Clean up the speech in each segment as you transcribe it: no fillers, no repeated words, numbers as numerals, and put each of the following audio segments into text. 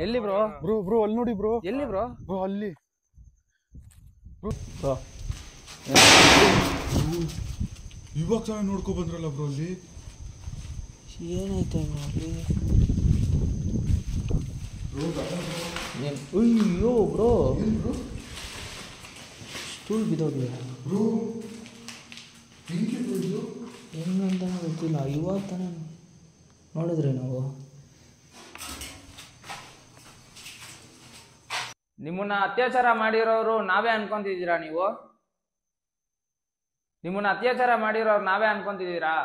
ಎಲ್ಲಿ bro? Bro bro ಅಲ್ಲಿ ನೋಡಿ ಬ್ರೋ. ಎಲ್ಲಿ ಬ್ರೋ? ಬ್ರೋ ಅಲ್ಲಿ ಬ್ರೋ. ಇವಾಗ ಚೆನ್ನಾಗಿ ನೋಡ್ಕೊ ಬಂದ್ರಲ್ಲ ಬ್ರೋ ಅಲ್ಲಿ. ಏನಾಯ್ತು ಅಲ್ಲಿ? ಅಯ್ಯೋ ಬ್ರೋ, ಸ್ಟೂಲ್ ಬಿದ್ದೋಗ್ಲಿಲ್ಲ ಬ್ರೋ. ಹೆಂಗಂತ ಗೊತ್ತಿಲ್ಲ. ಇವಾಗ ತಾನೇ ನೋಡಿದ್ರಿ ನಾವು. ನಿಮ್ಮನ್ನ ಅತ್ಯಾಚಾರ ಮಾಡಿರೋರು ನಾವೇ ಅನ್ಕೊಂತಿದ್ದೀರಾ ನೀವು? ನಿಮ್ಮನ್ನ ಅತ್ಯಾಚಾರ ಮಾಡಿರೋರು ನಾವೇ ಅನ್ಕೊಂತಿದ್ದೀರಾ?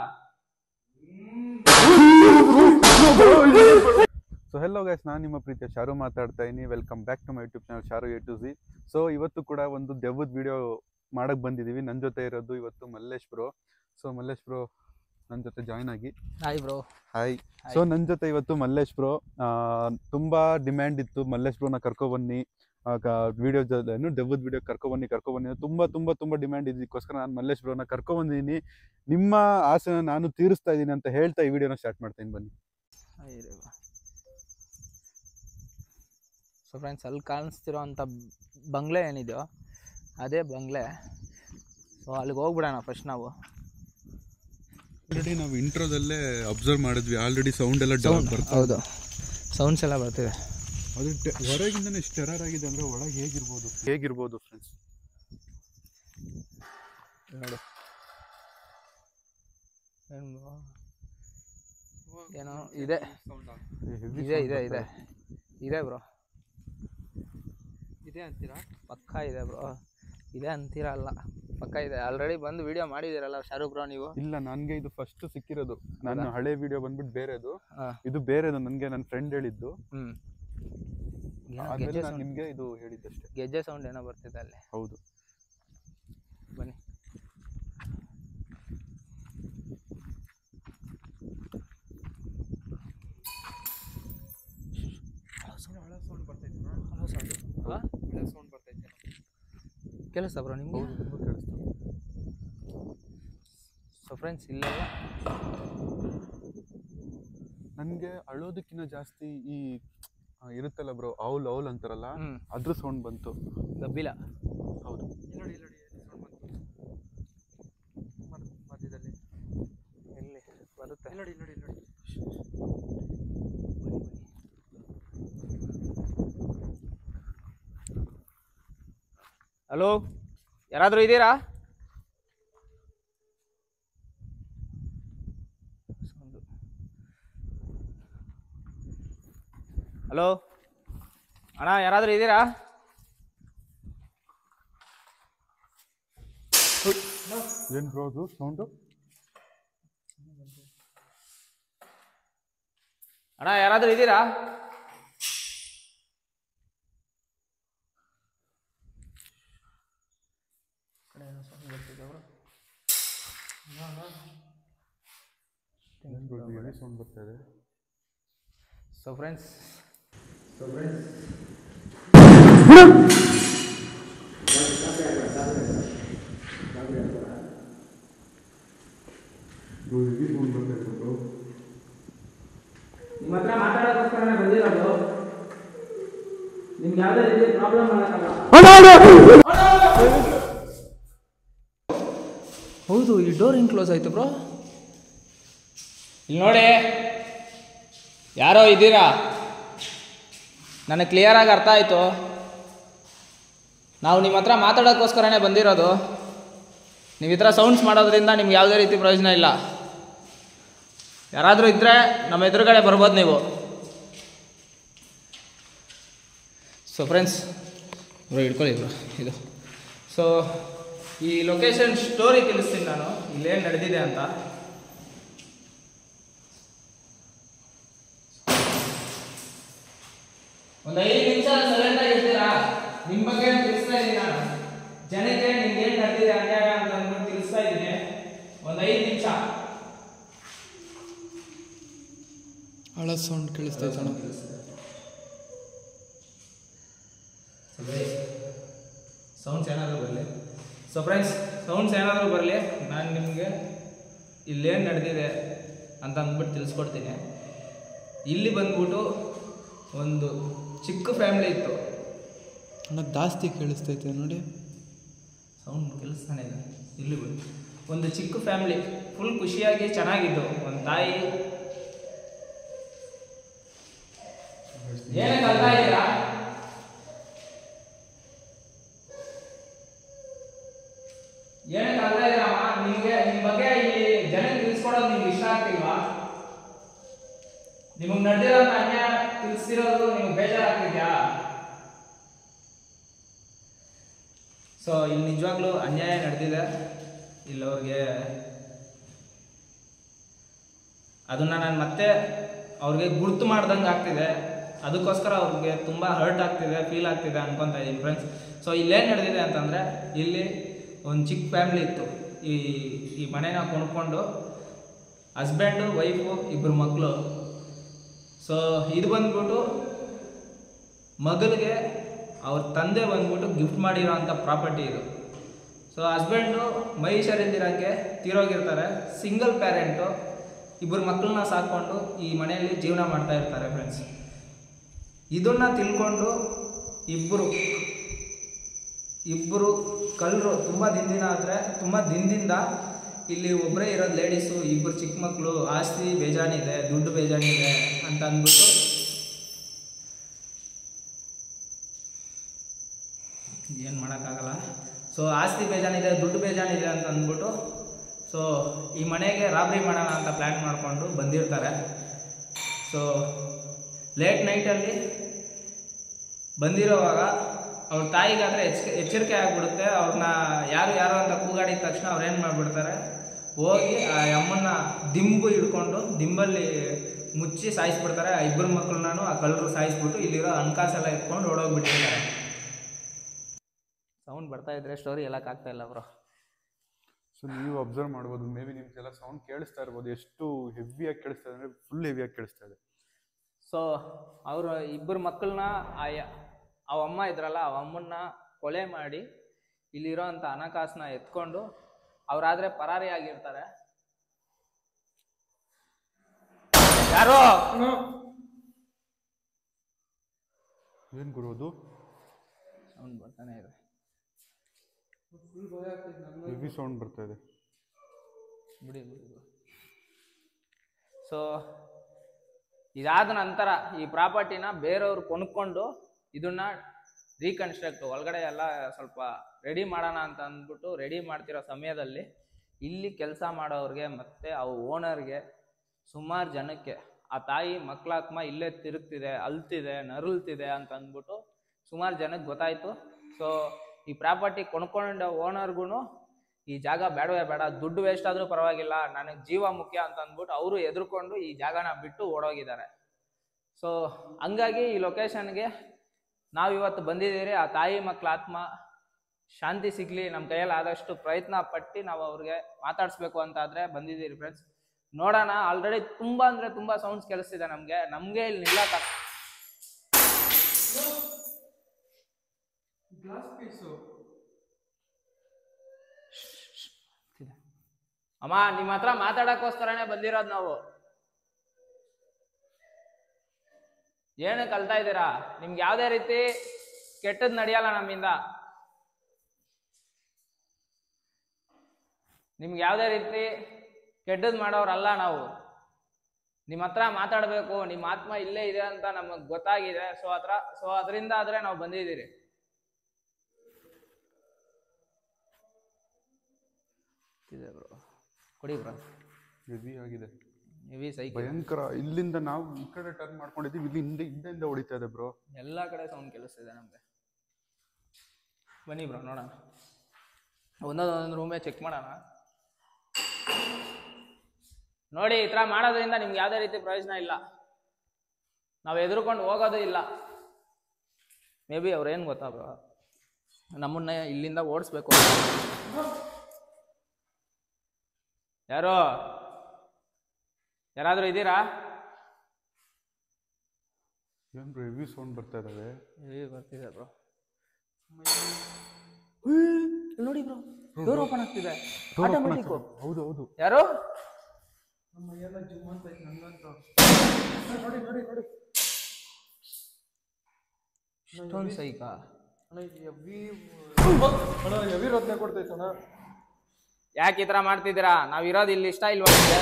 ಸೊ ಹೆಲೋ ಗೈಸ್, ನಾನು ನಿಮ್ಮ ಪ್ರೀತಿಯ ಶಾರು ಮಾತಾಡ್ತಾ ಇದ್ದೀನಿ. Welcome back to my YouTube channel Sharu A to Z. So ಇವತ್ತು ಕೂಡ ಒಂದು ದೆವ್ವದ ವಿಡಿಯೋ ಮಾಡಕ್ಕೆ ಬಂದಿದ್ದೀವಿ. ನನ್ನ ಜೊತೆ ಇರೋದು ಇವತ್ತು Mallesh bro. So Mallesh bro ನನ್ನ ಜೊತೆ ಜಾಯ್ನ್ ಆಗಿ. Hi bro. ಹಾಯ್. ಸೊ ನನ್ನ ಜೊತೆ ಇವತ್ತು ಮಲ್ಲೇಶ್ ಬ್ರೋ. ತುಂಬ ಡಿಮ್ಯಾಂಡ್ ಇತ್ತು ಮಲ್ಲೇಶ್ ಬ್ರೋನ ಕರ್ಕೊಬನ್ನಿ ವಿಡಿಯೋ ಏನು ದೆವ್ವದ ವಿಡಿಯೋ ಕರ್ಕೊಬನ್ನಿ ತುಂಬ ತುಂಬ ತುಂಬ ಡಿಮ್ಯಾಂಡ್ ಇದಕ್ಕೋಸ್ಕರ ನಾನು ಮಲ್ಲೇಶ್ ಬ್ರೋನ ಕರ್ಕೊಬಂದಿದ್ದೀನಿ. ನಿಮ್ಮ ಆಸೆನ ನಾನು ತೀರಿಸ್ತಾ ಇದ್ದೀನಿ ಅಂತ ಹೇಳ್ತಾ ಈ ವಿಡಿಯೋನ ಸ್ಟಾರ್ಟ್ ಮಾಡ್ತೀನಿ, ಬನ್ನಿ. ಸೊ ಫ್ರೆಂಡ್ಸ್, ಅಲ್ಲಿ ಕಾಣಿಸ್ತಿರೋ ಅಂಥ ಬಂಗ್ಲೆ ಏನಿದೆಯೋ ಅದೇ ಬಂಗ್ಲೆ. ಸೊ ಅಲ್ಲಿಗೆ ಹೋಗ್ಬಿಡೋಣ ಫಸ್ಟ್ ನಾವು. ಆಲ್ರೆಡಿ ನಾವು ಇಂಟ್ರೋದಲ್ಲೇ ಅಬ್ಸರ್ವ್ ಮಾಡಿದ್ವಿ, ಆಲ್ರೆಡಿ ಸೌಂಡ್ ಎಲ್ಲ ಬರ್ತದೆ. ಹೌದು, ಸೌಂಡ್ಸ್ ಎಲ್ಲ ಬರ್ತಿದೆ. ಅದು ಹೊರಗಿಂದನೇ ಎಷ್ಟು ಟೆರರ್ ಆಗಿದೆ ಅಂದರೆ ಒಳಗೆ ಹೇಗಿರ್ಬೋದು ಫ್ರೆಂಡ್ಸ್ ನೋಡಿ. ಏನೋ ಇದೆ ಬ್ರೋ. ಇದೆ ಅಂತೀರಾ? ಪಕ್ಕ ಇದೆ ಬ್ರೋ. ಇದೆ ಅಂತೀರಾ? ಅಲ್ಲ, ಪಕ್ಕ ಇದೆ. ಆಲ್ರೆಡಿ ಬಂದು ವಿಡಿಯೋ ಮಾಡಿದಿರಲ್ಲ ಶಾರುಖ್ ಬ್ರೋ ನೀವು? ಇಲ್ಲ, ನನಗೆ ಇದು ಫಸ್ಟ್ ಸಿಕ್ಕಿರೋದು. ನಾನು ಹಳೆ ವಿಡಿಯೋ ಬಂದ್ಬಿಟ್ಟು ಬೇರೆದು, ಇದು ಬೇರೆದು. ನನಗೆ ನನ್ನ ಫ್ರೆಂಡ್ ಹೇಳಿದ್ದು. ನಾನು ನಿಮಗೆ ಇದು ಹೇಳಿದ್ದಷ್ಟೇ. ಗೆಜ್ಜೆ ಸೌಂಡ್ ಏನೋ ಬರ್ತಿದೆ ಅಲ್ಲಿ. ಹೌದು, ಬನ್ನಿ. ಕೇಳಿಸ್ತಾ ಬ್ರೋ ನಿಮ್ಗೆ? ಸೊ ಫ್ರೆಂಡ್ಸ್, ಇಲ್ಲೆಲ್ಲ ನನಗೆ ಅಳೋದಕ್ಕಿಂತ ಜಾಸ್ತಿ ಈ ಇರುತ್ತಲ್ಲ ಬ್ರೋ, ಔಲ್ ಅಂತಾರಲ್ಲ, ಅದ್ರ ಸೌಂಡ್ ಬಂತು. ಗಬ್ಬಿಲ. ಹೌದು, ನೋಡಿ ಮಧ್ಯದಲ್ಲಿ ಎಲ್ಲಿ ಬರುತ್ತೆ ನೋಡಿ. ಹಲೋ, ಯಾರಾದರೂ ಇದ್ದೀರಾ? ಹಲೋ ಅಣ್ಣ, ಯಾರಾದರೂ ಇದ್ದೀರಾ? ಏನು ಬ್ರೋ ಅದು ಸೌಂಡು? ಅಣ್ಣ, ಯಾರಾದರೂ ಇದ್ದೀರಾ? ಸೌಂಡ್ ಬರ್ತಾ ಇದೆ. ಸೊ ಫ್ರೆಂಡ್ಸ್, ನಿಮ್ಮ ಹತ್ರ ಮಾತಾಡೋಕ್ಕೋಸ್ಕರ ಬಂದಿರೋದು. ನಿಮ್ಗೆ ಯಾವುದೇ ರೀತಿ ಪ್ರಾಬ್ಲಮ್ ಆಗಲ್ಲ. ಹೌದು, ಈ ಡೋರ್ ಹೆಂಗೆ ಕ್ಲೋಸ್ ಆಯ್ತು ಬ್ರೋ? ಇಲ್ಲಿ ನೋಡಿ, ಯಾರೋ ಇದ್ದೀರಾ? ನನಗೆ ಕ್ಲಿಯರಾಗಿ ಅರ್ಥ ಆಯಿತು. ನಾವು ನಿಮ್ಮ ಹತ್ರ ಮಾತಾಡೋಕ್ಕೋಸ್ಕರನೇ ಬಂದಿರೋದು. ನೀವು ಈ ಥರ ಸೌಂಡ್ಸ್ ಮಾಡೋದ್ರಿಂದ ನಿಮ್ಗೆ ಯಾವುದೇ ರೀತಿ ಪ್ರಯೋಜನ ಇಲ್ಲ. ಯಾರಾದರೂ ಇದ್ದರೆ ನಮ್ಮ ಎದುರುಗಡೆ ಬರ್ಬೋದು ನೀವು. ಸೊ ಫ್ರೆಂಡ್ಸ್, ಬ್ರೋ ಹಿಡ್ಕೊಳ್ಳಿ ಬ್ರೋ ಇದು. ಸೊ ಈ ಲೊಕೇಶನ್ ಸ್ಟೋರಿ ತಿಳಿಸ್ತೀನಿ ನಾನು, ಇಲ್ಲೇನು ನಡೆದಿದೆ ಅಂತ. ಒಂದು 5 ನಿಮಿಷ ಸೈಲೆಂಟಾಗಿ ಇರ್ತೀರಾ? ನಿಮ್ಮ ಬಗ್ಗೆ ತಿಳಿಸ್ತಾ ಇದ್ದೀನಿ ನಾನು. ಜನಕ್ಕೆ ನಿಮ್ಗೆ ಏನು ನಡೆದಿದೆ ಅನ್ಯಾಯ ಅಂತ ಅಂದ್ಬಿಟ್ಟು ತಿಳಿಸ್ತಾ ಇದ್ದೀನಿ. ಒಂದು 5 ನಿಮಿಷ. ಹಳ ಸೌಂಡ್ ಕೇಳಿಸ್ತಾ ಇತ್ತು. ಸೌಂಡ್ಸ್ ಏನಾದರೂ ಬರಲಿ. ಸೊ ಫ್ರೆಂಡ್ಸ್, ಸೌಂಡ್ಸ್ ಏನಾದರೂ ಬರಲಿ, ನಾನು ನಿಮಗೆ ಇಲ್ಲೇನು ನಡೆದಿದೆ ಅಂತ ಅಂದ್ಬಿಟ್ಟು ತಿಳಿಸ್ಕೊಡ್ತೀನಿ. ಇಲ್ಲಿ ಬಂದ್ಬಿಟ್ಟು ಒಂದು ಚಿಕ್ಕ ಫ್ಯಾಮಿಲಿ ಇತ್ತು. ಅಣ್ಣ ಜಾಸ್ತಿ ಕೇಳಿಸ್ತೈತೆ ನೋಡಿ. ಸೌಂಡ್ ಕೇಳಿಸ್ತಾನೆ ಇದೆ. ಇಲ್ಲಿ ಬಂದು ಒಂದು ಚಿಕ್ಕ ಫ್ಯಾಮಿಲಿ ಫುಲ್ ಖುಷಿಯಾಗಿ ಚೆನ್ನಾಗಿದ್ದು. ಒಂದು ತಾಯಿ ಏನಕ್ಕೆ ಅಲ್ತಾ ಇದ್ದೀರಾ? ಏನಕ್ಕೆ ಅಲ್ತಾ ಇದ್ದೀರಮ್ಮ? ನಿಮಗೆ ನಿಮ್ಮ ಬಗ್ಗೆ ಇಲ್ಲಿ ಜನಕ್ಕೆ ತಿಳಿಸ್ಕೊಡೋದು ನಿಮ್ಗೆ ಇಷ್ಟ ಆಗ್ತಿಲ್ವಾ? ನಿಮಗೆ ನಡೆದಿರೋ ಅನ್ಯಾಯ ತಿಳಿಸ್ತಿರೋದು ನಿಮ್ಗೆ ಬೇಜಾರಾಗ್ತಿದ್ಯಾ? ಸೊ ಇಲ್ಲಿ ನಿಜವಾಗ್ಲೂ ಅನ್ಯಾಯ ನಡೆದಿದೆ. ಇಲ್ಲವ್ರಿಗೆ ಅದನ್ನು ನಾನು ಮತ್ತೆ ಅವ್ರಿಗೆ ಗುರ್ತು ಮಾಡ್ದಂಗೆ ಆಗ್ತಿದೆ. ಅದಕ್ಕೋಸ್ಕರ ಅವ್ರಿಗೆ ತುಂಬ ಹರ್ಟ್ ಆಗ್ತಿದೆ, ಫೀಲ್ ಆಗ್ತಿದೆ ಅನ್ಕೊತಾ ಇದ್ದೀನಿ ಫ್ರೆಂಡ್ಸ್. ಸೊ ಇಲ್ಲೇನು ನಡೆದಿದೆ ಅಂತಂದರೆ, ಇಲ್ಲಿ ಒಂದು ಚಿಕ್ಕ ಫ್ಯಾಮ್ಲಿ ಇತ್ತು. ಈ ಮನೇನ ಕೊಂಡ್ಕೊಂಡು ಹಸ್ಬೆಂಡು ವೈಫು ಇಬ್ಬರು ಮಕ್ಕಳು. ಸೊ ಇದು ಬಂದ್ಬಿಟ್ಟು ಮಗಳಿಗೆ ಅವ್ರ ತಂದೆ ಬಂದ್ಬಿಟ್ಟು ಗಿಫ್ಟ್ ಮಾಡಿರೋ ಅಂಥ ಪ್ರಾಪರ್ಟಿ ಇದು. ಸೊ ಹಸ್ಬೆಂಡು ಮಹಿಷರಿಂದಿರೋಕ್ಕೆ ತೀರೋಗಿರ್ತಾರೆ. ಸಿಂಗಲ್ ಪ್ಯಾರೆಂಟು, ಇಬ್ಬರು ಮಕ್ಕಳನ್ನ ಸಾಕೊಂಡು ಈ ಮನೆಯಲ್ಲಿ ಜೀವನ ಮಾಡ್ತಾ ಇರ್ತಾರೆ ಫ್ರೆಂಡ್ಸ್. ಇದನ್ನು ತಿಳ್ಕೊಂಡು ಇಬ್ಬರು ಕಳ್ಳರು ತುಂಬ ದಿನದಿಂದ ಇಲ್ಲಿ ಒಬ್ಬರೇ ಇರೋದು ಲೇಡೀಸು, ಇಬ್ಬರು ಚಿಕ್ಕ ಮಕ್ಕಳು, ಆಸ್ತಿ ಬೇಜಾನಿದೆ, ದುಡ್ಡು ಬೇಜಾನಿದೆ ಅಂತ ಅಂದ್ಬಿಟ್ಟು ಏನು ಮಾಡೋಕ್ಕಾಗಲ್ಲ. ಸೊ ಆಸ್ತಿ ಬೇಜಾನಿದೆ, ದುಡ್ಡು ಬೇಜಾನಿದೆ ಅಂತ ಅಂದ್ಬಿಟ್ಟು ಸೊ ಈ ಮನೆಗೆ ರಾಬ್ರಿ ಮಾಡೋಣ ಅಂತ ಪ್ಲ್ಯಾನ್ ಮಾಡಿಕೊಂಡು ಬಂದಿರ್ತಾರೆ. ಸೊ ಲೇಟ್ ನೈಟಲ್ಲಿ ಬಂದಿರೋವಾಗ ಅವ್ರ ತಾಯಿಗಾದರೆ ಎಚ್ಚರಿಕೆ ಆಗಿಬಿಡುತ್ತೆ. ಅವ್ರನ್ನ ಯಾರು ಅಂತ ಕೂಗಾಡಿದ ತಕ್ಷಣ ಅವ್ರು ಏನು ಮಾಡಿಬಿಡ್ತಾರೆ, ಹೋಗಿ ಆ ಅಮ್ಮನ್ನ ಹಿಡ್ಕೊಂಡು ದಿಂಬಲ್ಲಿ ಮುಚ್ಚಿ ಸಾಯಿಸ್ಬಿಡ್ತಾರೆ. ಆ ಇಬ್ಬರು ಮಕ್ಕಳನ್ನೂ ಆ ಕಳ್ಳರು ಸಾಯಿಸ್ಬಿಟ್ಟು ಇಲ್ಲಿರೋ ಹಣಕಾಸೆಲ್ಲ ಎತ್ಕೊಂಡು ಓಡೋಗ್ಬಿಟ್ಟಿರ್ತಾರೆ. ಸೌಂಡ್ ಬರ್ತಾ ಇದ್ರೆ ಸ್ಟೋರಿ ಹೇಳೋಕ್ಕಾಗ್ತಾ ಇಲ್ಲ ಬ್ರೋ. ಸೊ ನೀವು ಅಬ್ಸರ್ವ್ ಮಾಡ್ಬೋದು, ಮೇ ಬಿ ನಿಮ್ಗೆಲ್ಲ ಸೌಂಡ್ ಕೇಳಿಸ್ತಾ ಇರ್ಬೋದು. ಎಷ್ಟು ಹೆವಿಯಾಗಿ ಕೇಳಿಸ್ತಾ ಇದೆ ಅಂದರೆ ಫುಲ್ ಹೆವಿಯಾಗಿ ಕೇಳಿಸ್ತಾ ಇದೆ. ಸೊ ಅವರು ಇಬ್ಬರು ಮಕ್ಕಳನ್ನ ಆ ಅಮ್ಮ ಇದ್ರಲ್ಲ, ಆ ಅಮ್ಮನ್ನ ಕೊಲೆ ಮಾಡಿ ಇಲ್ಲಿರೋ ಅಂಥ ಹಣಕಾಸನ್ನ ಎತ್ಕೊಂಡು ಅವರಾದರೆ ಪರಾರಿ ಆಗಿರ್ತಾರೆ. ಯಾರೋ ಏನು ಗುರುವುದು ಸೌಂಡ್ ಬರ್ತಾನೆ ಇದೆ, ಹೆವಿ ಸೌಂಡ್ ಬರ್ತಾ ಇದೆ. ಬಿಡಿ. ಸೊ ಇದಾದ ನಂತರ ಈ ಪ್ರಾಪರ್ಟಿನ ಬೇರೆಯವ್ರು ಕೊಂಡ್ಕೊಂಡು ಇದನ್ನ ರೀಕನ್ಸ್ಟ್ರಕ್ಟ್ ಒಳಗಡೆ ಎಲ್ಲ ಸ್ವಲ್ಪ ರೆಡಿ ಮಾಡೋಣ ಅಂತ ಅಂದ್ಬಿಟ್ಟು ರೆಡಿ ಮಾಡ್ತಿರೋ ಸಮಯದಲ್ಲಿ ಇಲ್ಲಿ ಕೆಲಸ ಮಾಡೋರಿಗೆ ಮತ್ತು ಆ ಓನರ್ಗೆ ಸುಮಾರು ಜನಕ್ಕೆ ಆ ತಾಯಿ ಮಕ್ಕಳಾತ್ಮ ಇಲ್ಲೇ ತಿರುಗ್ತಿದೆ, ಅಲ್ತಿದೆ, ನರಳ್ತಿದೆ ಅಂತ ಅಂದ್ಬಿಟ್ಟು ಸುಮಾರು ಜನಕ್ಕೆ ಗೊತ್ತಾಯಿತು. ಸೊ ಈ ಪ್ರಾಪರ್ಟಿ ಕೊಂಡ್ಕೊಂಡ ಓನರ್ಗೂ ಈ ಜಾಗ ಬೇಡವೇ ಬೇಡ, ದುಡ್ಡು ವೇಸ್ಟ್ ಆದರೂ ಪರವಾಗಿಲ್ಲ, ನನಗೆ ಜೀವ ಮುಖ್ಯ ಅಂತ ಅಂದ್ಬಿಟ್ಟು ಅವರು ಎದುರ್ಕೊಂಡು ಈ ಜಾಗನ ಬಿಟ್ಟು ಓಡೋಗಿದ್ದಾರೆ. ಸೊ ಹಂಗಾಗಿ ಈ ಲೊಕೇಶನ್ಗೆ ನಾವಿವತ್ತು ಬಂದಿದ್ದೀರಿ. ಆ ತಾಯಿ ಮಕ್ಕಳ ಆತ್ಮ ಶಾಂತಿ ಸಿಗಲಿ, ನಮ್ಮ ಕೈಯಲ್ಲಿ ಆದಷ್ಟು ಪ್ರಯತ್ನ ಪಟ್ಟು ನಾವು ಅವ್ರಿಗೆ ಮಾತಾಡಿಸ್ಬೇಕು ಅಂತಾದರೆ ಬಂದಿದ್ದೀರಿ ಫ್ರೆಂಡ್ಸ್. ನೋಡೋಣ. ಆಲ್ರೆಡಿ ತುಂಬ ಅಂದರೆ ತುಂಬ ಸೌಂಡ್ಸ್ ಕೇಳಿಸ್ತಿದೆ ನಮಗೆ ಇಲ್ಲಿ ನಿಲ್ಲಕ್ಕ. ಅಮ್ಮ ನಿಮ್ಮ ಹತ್ರ ಮಾತಾಡೋಕ್ಕೋಸ್ಕರನೇ ಬಂದಿರೋದು ನಾವು. ಏನಕ್ಕೆ ಕಲ್ತಾ ಇದ್ದೀರಾ? ನಿಮ್ಗೆ ಯಾವುದೇ ರೀತಿ ಕೆಟ್ಟದ್ದು ನಡೆಯಲ್ಲ ನಮ್ಮಿಂದ. ನಿಮ್ಗೆ ಯಾವುದೇ ರೀತಿ ಕೆಟ್ಟದ್ದು ಮಾಡೋರಲ್ಲ ನಾವು. ನಿಮ್ಮ ಹತ್ರ ಮಾತಾಡಬೇಕು, ನಿಮ್ಮ ಆತ್ಮ ಇಲ್ಲೇ ಇದೆ ಅಂತ ನಮಗೆ ಗೊತ್ತಾಗಿದೆ. ಸೊ ಅದರಿಂದ ಆದರೆ ನಾವು ಬಂದಿದ್ದೀರಿ. ಬ್ರೋ ಕೊಡಿ ಬ್ರೋ. ಹೆವಿ ಆಗಿದೆ, ಹೆವಿ ಸೈಕಲ್, ಭಯಂಕರ. ಇಲ್ಲಿಂದ ನಾವು ಈ ಕಡೆ ಟರ್ನ್ ಮಾಡ್ಕೊಂಡಿದ್ದೀವಿ, ಇಲ್ಲಿ ಹಿಂದೆ ಹೊಡಿತಾ ಇದೆ ಬ್ರೋ. ಎಲ್ಲ ಕಡೆ ಸೌಂಡ್ ಕೇಳಿಸ್ತಿದೆ ನಮಗೆ. ಬನ್ನಿ ಬ್ರೋ ನೋಡೋಣ, ಒಂದೊಂದು ರೂಮೇ ಚೆಕ್ ಮಾಡೋಣ. ನೋಡಿ, ಈ ಥರ ಮಾಡೋದ್ರಿಂದ ನಿಮ್ಗೆ ಯಾವುದೇ ರೀತಿ ಪ್ರಯೋಜನ ಇಲ್ಲ. ನಾವು ಎದುರ್ಕೊಂಡು ಹೋಗೋದು ಇಲ್ಲ. ಮೇ ಬಿ ಅವ್ರೇನು ಗೊತ್ತಾ ಬ್ರೋ, ನಮ್ಮನ್ನ ಇಲ್ಲಿಂದ ಓಡಿಸ್ಬೇಕು. ಯಾರಾದರೂ ಇದ್ದೀರಾ? ಏನು ಬ್ರೋ ಹೆವಿ ಸೌಂಡ್ ಬರ್ತಾ ಇದ್ದಾವೆ. ಹೆವಿ ಬರ್ತಿದೆ ಬ್ರೋ. ನೋಡಿ ಬ್ರೋ, ಡೋರ್ ಓಪನ್ ಆಗ್ತಿದೆ ಆಟೋಮೆಟಿಕ್. ಹೌದು ಹೌದು. ಯಾರು? ಇಷ್ಟೊಂದು ಸೈಕಾ ಅಣ್ಣ ಹೆವಿ ರತ್ನ ಕೊಡ್ತೈತಣ್ಣ. ಯಾಕೆ ಈ ಥರ ಮಾಡ್ತಿದ್ದೀರಾ? ನಾವು ಇರೋದು ಇಲ್ಲಿ ಇಷ್ಟ ಇಲ್ವಾ ನಿಮಗೆ?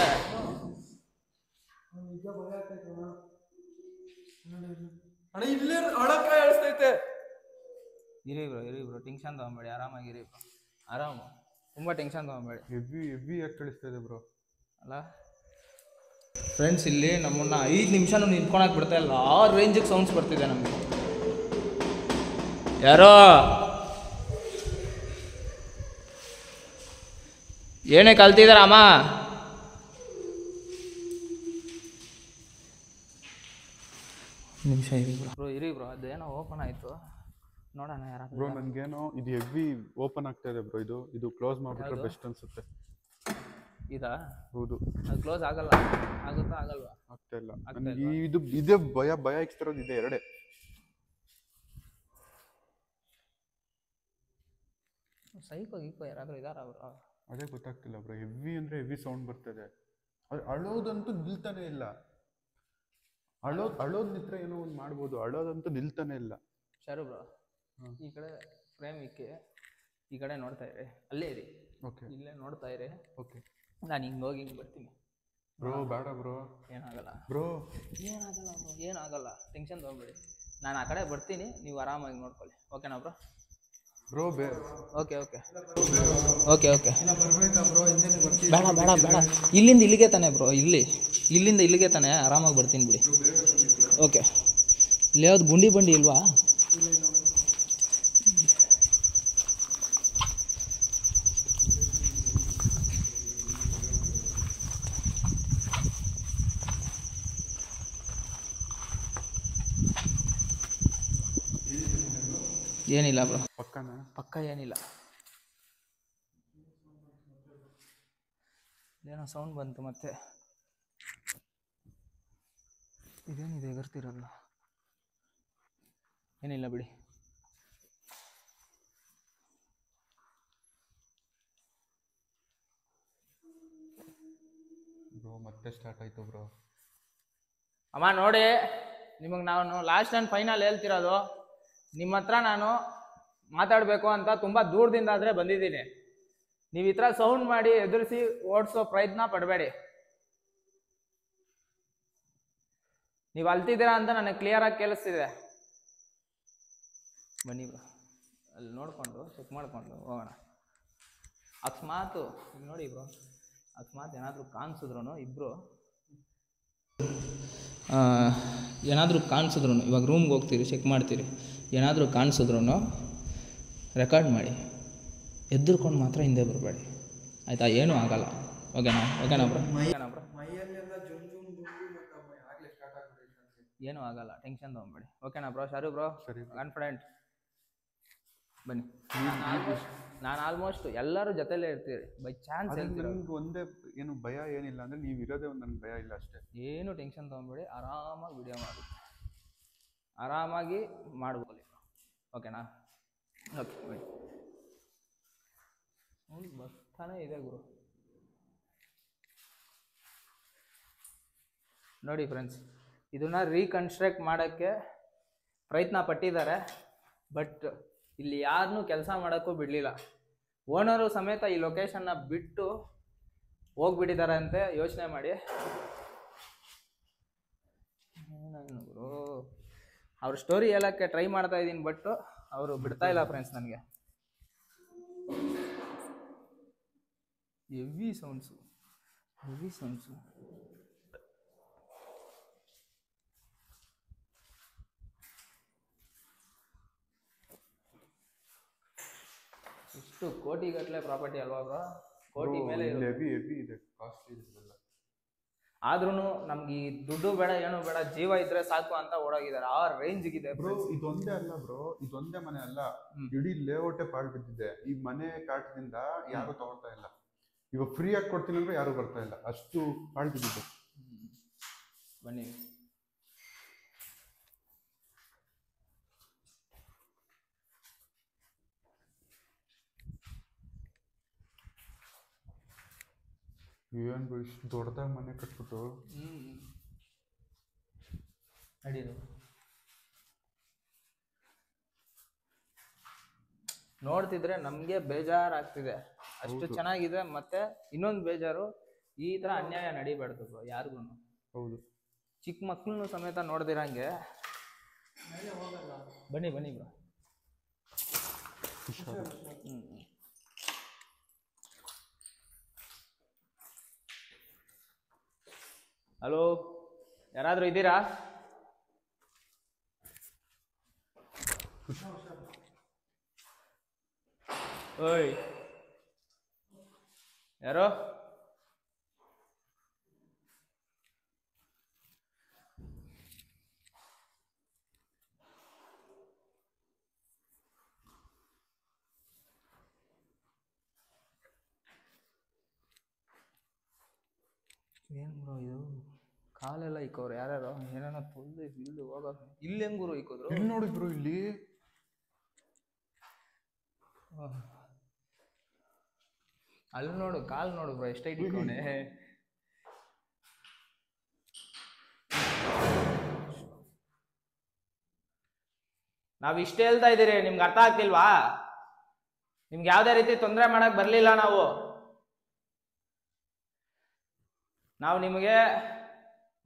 ಅಣ್ಣ ಇಲ್ಲೇ ಅಳಕ್ಕ ಹೇಳ್ತೈತೆ. ಇರಿ ಬ್ರೋ ಟೆನ್ಷನ್ ತಗೊಂಬೇಡಿ, ಆರಾಮಾಗಿರಿ ಬ್ರೋ, ಆರಾಮು, ತುಂಬ ಟೆನ್ಷನ್ ತಗೊಂಬೇಡಿ. ಹೆವಿ ಯಾಕೆ ಕಳಿಸ್ತಾ ಇದೆ ಬ್ರೋ? ಅಲ್ಲ ಫ್ರೆಂಡ್ಸ್, ಇಲ್ಲಿ ನಮ್ಮನ್ನ 5 ನಿಮಿಷನೂ ನಿಂತ್ಕೊಳಕ್ಕೆ ಬಿಡ್ತಾ ಇಲ್ಲ, ಆ ರೇಂಜಿಗೆ ಸೌಂಡ್ಸ್ ಬರ್ತಿದೆ ನಮಗೆ. ಯಾರೋ ಏನೇ ಕಲ್ತಿದಾರಮ್ಮ? ನಿಮಿಷ ಇರಿ ಬ್ರೋ ಅದೇನೋ ಓಪನ್ ಆಯಿತು, ನೋಡೋಣ ಯಾರಾದ್ರು. ಬ್ರೋ ನನಗೇನೋ ಇದು ಹೆವಿ ಓಪನ್ ಆಗ್ತಾ ಇದೆ ಬ್ರೋ. ಇದು ಕ್ಲೋಸ್ ಮಾಡಿಬಿಟ್ರೆ ಬೆಸ್ಟ್ ಅನ್ಸುತ್ತೆ. ಇದಾ? ಹೌದು. ಅದು ಕ್ಲೋಸ್ ಆಗಲ್ಲ, ಆಗುತ್ತಾ ಆಗಲ್ವಾ? ಆಗ್ತಾ ಇಲ್ಲ ನನಗೆ. ಇದೇ ಭಯ ಇಕ್ತಿರೋದು ಇದೆ ಎರಡೇ. ಸೈಕೋ ಯಾರಾದರೂ ಇದಾರ ಅವರು? ಅದೇ ಗೊತ್ತಾಗ್ತಿಲ್ಲ ಬ್ರೋ. ಹೆವಿ ಅಂದರೆ ಹೆವಿ ಸೌಂಡ್ ಬರ್ತದೆ. ಅಳೋದಂತೂ ನಿಲ್ತಾನೆ ಇಲ್ಲ. ಅಳೋದು ನಿಂತ್ರೆ ಏನೋ ಒಂದು ಮಾಡ್ಬೋದು, ಅಳೋದಂತೂ ನಿಲ್ತಾನೆ ಇಲ್ಲ. ಸರಿ ಬ್ರೋ, ಈ ಕಡೆ ಫ್ರೇಮ್ ಇಕ್ಕಿ, ಈ ಕಡೆ ನೋಡ್ತಾ ಇರಿ, ಅಲ್ಲೇ ಇರಿ. ಓಕೆ, ಇಲ್ಲೇ ನೋಡ್ತಾ ಇರಿ. ಓಕೆ, ನಾನು ಹಿಂಗೆ ಹೋಗಿ ಹಿಂಗೆ ಬರ್ತೀನಿ ಬ್ರೋ. ಬೇಡ ಬ್ರೋ, ಏನಾಗಲ್ಲ ಬ್ರೋ, ಏನಾಗಲ್ಲ, ಟೆನ್ಷನ್ ತೊಗೊಬೇಡಿ. ನಾನು ಆ ಕಡೆ ಬರ್ತೀನಿ, ನೀವು ಆರಾಮಾಗಿ ನೋಡ್ಕೊಳ್ಳಿ. ಓಕೆನಾ ಬ್ರೋ? ಬ್ರೋ ಓಕೆ ಬರ್ಬೇಕಾ ಬ್ರೋ? ಹಿಂದೆ ಬರ್ತೀನಿ. ಬೇಡ, ಇಲ್ಲಿಂದ ಇಲ್ಲಿಗೆ ತಾನೆ ಬ್ರೋ, ಇಲ್ಲಿಂದ ಇಲ್ಲಿಗೆ ತಾನೆ, ಆರಾಮಾಗಿ ಬರ್ತೀನಿ ಬಿಡಿ. ಓಕೆ, ಇಲ್ಲಿ ಯಾವ್ದು ಗುಂಡಿ ಬಂಡಿ ಇಲ್ವಾ? ಏನಿಲ್ಲ ಬ್ರೋ, ಪಕ್ಕ ಏನಿಲ್ಲ. ಏನೋ ಸೌಂಡ್ ಬಂತು ಮತ್ತೆ. ಇದೇನಿದೆ ಎಗರ್ತಿರಲ್ಲ? ಏನಿಲ್ಲ ಬಿಡಿ. ಬ್ರೋ ಮತ್ತೆ ಸ್ಟಾರ್ಟ್ ಆಯ್ತು ಬ್ರೋ. ಅಮ್ಮ ನೋಡಿ, ನಿಮಗೆ ನಾನು ಲಾಸ್ಟ್ ಆ್ಯಂಡ್ ಫೈನಲ್ ಹೇಳ್ತಿರೋದು, ನಿಮ್ಮ ಹತ್ರ ನಾನು ಮಾತಾಡಬೇಕು ಅಂತ ತುಂಬ ದೂರದಿಂದ ಆದರೆ ಬಂದಿದ್ದೀನಿ. ನೀವು ಈ ಥರ ಸೌಂಡ್ ಮಾಡಿ ಎದುರಿಸಿ ಓಡಿಸೋ ಪ್ರಯತ್ನ ಪಡಬೇಡಿ. ನೀವು ಅಲ್ತಿದ್ದೀರಾ ಅಂತ ನನಗೆ ಕ್ಲಿಯರಾಗಿ ಕೇಳಿಸ್ತಿದೆ. ಬನ್ನಿ ಬ್ರೋ, ಅಲ್ಲಿ ನೋಡಿಕೊಂಡು ಚೆಕ್ ಮಾಡಿಕೊಂಡು ಹೋಗೋಣ. ಅಕಸ್ಮಾತು ನೋಡಿ ಬ್ರೋ, ಅಕಸ್ಮಾತ್ ಏನಾದರೂ ಕಾಣಿಸಿದ್ರು ಇಬ್ಬರು, ಏನಾದರೂ ಕಾಣಿಸಿದ್ರು, ಇವಾಗ ರೂಮ್ಗೆ ಹೋಗ್ತೀರಿ, ಚೆಕ್ ಮಾಡ್ತೀರಿ, ಏನಾದರೂ ಕಾಣಿಸಿದ್ರು ರೆಕಾರ್ಡ್ ಮಾಡಿ, ಎದ್ದುರ್ಕೊಂಡು ಮಾತ್ರ ಹಿಂದೆ ಬರಬೇಡಿ, ಆಯಿತಾ? ಏನೂ ಆಗಲ್ಲ. ಓಕೆನಾ ಬ್ರೋ? ಏನೂ ಆಗಲ್ಲ, ಟೆನ್ಷನ್ ತೊಗೊಬೇಡಿ. ಓಕೆನಾ ಬ್ರೋ? Sharu bro, confident? ಬನ್ನಿ. ನಾನು ಆಲ್ಮೋಸ್ಟ್ ಎಲ್ಲರೂ ಜೊತೆಲೇ ಇರ್ತೀರಿ, ಬೈ ಚಾನ್ಸ್ ನಿಮ್ಗೆ ಒಂದೇ ಏನು ಭಯ ಏನಿಲ್ಲ ಅಂದರೆ ನೀವು ಇರೋದೇ ಒಂದು ನನಗೆ ಭಯ ಇಲ್ಲ ಅಷ್ಟೇ. ಏನು ಟೆನ್ಷನ್ ತೊಗೊಬೇಡಿ, ಆರಾಮಾಗಿ ವಿಡಿಯೋ ಮಾಡಿ, ಆರಾಮಾಗಿ ಮಾಡ್ಬೋದು. ಓಕೆನಾ? ಓಕೆ, ಬನ್ನಿ. ಬರ್ತಾನೆ ಇದೆ ಗುರು. ನೋಡಿ ಫ್ರೆಂಡ್ಸ್, ಇದನ್ನ ರೀಕನ್ಸ್ಟ್ರಕ್ಟ್ ಮಾಡೋಕ್ಕೆ ಪ್ರಯತ್ನ ಪಟ್ಟಿದ್ದಾರೆ, ಬಟ್ ಇಲ್ಲಿ ಯಾರನ್ನೂ ಕೆಲಸ ಮಾಡೋಕ್ಕೂ ಬಿಡಲಿಲ್ಲ. ಓನರು ಸಮೇತ ಈ ಲೊಕೇಶನ್ನ ಬಿಟ್ಟು ಹೋಗ್ಬಿಟ್ಟಿದ್ದಾರೆ ಅಂತೆ. ಯೋಚನೆ ಮಾಡಿ. ಗುರು, ಅವ್ರ ಸ್ಟೋರಿ ಹೇಳೋಕ್ಕೆ ಟ್ರೈ ಮಾಡ್ತಾ ಇದ್ದೀನಿ, ಬಟ್ ಅವರು ಬಿಡ್ತಾ ಇಲ್ಲ ಫ್ರೆಂಡ್ಸ್ ನನಗೆ. Heavy sounds. ಇಷ್ಟು ಕೋಟಿಗಟ್ಟಲೆ ಪ್ರಾಪರ್ಟಿ ಅಲ್ವಾ ಬ್ರೋ? ಕೋಟಿ ಮೇಲೆ ಹೆವಿ ಇದೆ, ಕಾಸ್ಟ್ಲಿ ಇದೆ. ಆದ್ರೂ ನಮ್ಗೆ ಈ ದುಡ್ಡು ಬೇಡ, ಏನು ಬೇಡ, ಜೀವ ಇದ್ರೆ ಸಾಕು ಅಂತ ಓಡೋಗಿದ್ದಾರೆ. ಆ ರೇಂಜ್ಗಿದೆ ಬ್ರೋ. ಇದೊಂದೇ ಅಲ್ಲ ಬ್ರೋ, ಇದೊಂದೇ ಮನೆ ಅಲ್ಲ, ಇಡೀ ಲೇಔಟೇ ಪಾಳು ಬಿದ್ದಿದೆ. ಈ ಮನೆ ಕಾಟದಿಂದ ಯಾರು ತಗೊಳ್ತಾ ಇಲ್ಲ. ಇವಾಗ ಫ್ರೀ ಆಗಿ ಕೊಡ್ತೀನಿ ಅಂದ್ರೆ ಯಾರು ಬರ್ತಾ ಇಲ್ಲ, ಅಷ್ಟು ಪಾಳು ಬಿದ್ದಿದೆ. ಬನ್ನಿ. ಏನು ಬ್ರೋ, ಇಷ್ಟು ದೊಡ್ಡದಾಗಿ ಮನೆ ಕಟ್ಬಿಟ್ಟು ನಡೀದು. ನೋಡ್ತಿದ್ರೆ ನಮಗೆ ಬೇಜಾರಾಗ್ತಿದೆ, ಅಷ್ಟು ಚೆನ್ನಾಗಿದೆ. ಮತ್ತೆ ಇನ್ನೊಂದು ಬೇಜಾರು, ಈ ತರ ಅನ್ಯಾಯ ನಡಿಬಾರ್ದು ಬ್ರೋ ಯಾರಿಗೂ. ಹೌದು, ಚಿಕ್ಕ ಮಕ್ಕಳನ್ನು ಸಮೇತ ನೋಡ್ದಿರಂಗೆ. ಬನ್ನಿ ಬನ್ನಿ ಬ್ರೋ. ಹಲೋ, ಯಾರಾದ್ರೂ ಇದ್ದೀರಾ? ಓಯ್, ಯಾರೋ? ಏನ್ ಬ್ರೋ ಇದು? ಕಾಲೆಲ್ಲ ಇಕ್ಕವ್ರು ಯಾರ್ಯಾರೋ, ಏನೇನೋ ತೊಳ್ದು ಇಲ್ದು ಹೋಗ. ಇಲ್ಲಿ ಹೆಂಗ್ ಗುರು ಇಕ್ಕೋದ್ರು? ಇಲ್ಲಿ ನೋಡಿ ಬ್ರೋ, ಇಲ್ಲಿ ಅಲ್ಲಿ ನೋಡು, ಕಾಲ್ ನೋಡು ಬ್ರೋ ಎಷ್ಟೈಟ್ ಇಕ್ಕೋನೆ. ನಾವ್ ಇಷ್ಟೇ ಹೇಳ್ತಾ ಇದ್ದೀರಿ, ನಿಮ್ಗೆ ಅರ್ಥ ಆಗ್ತಿಲ್ವಾ? ನಿಮ್ಗೆ ಯಾವ್ದೇ ರೀತಿ ತೊಂದರೆ ಮಾಡಕ್ ಬರ್ಲಿಲ್ಲ ನಾವು ನಿಮಗೆ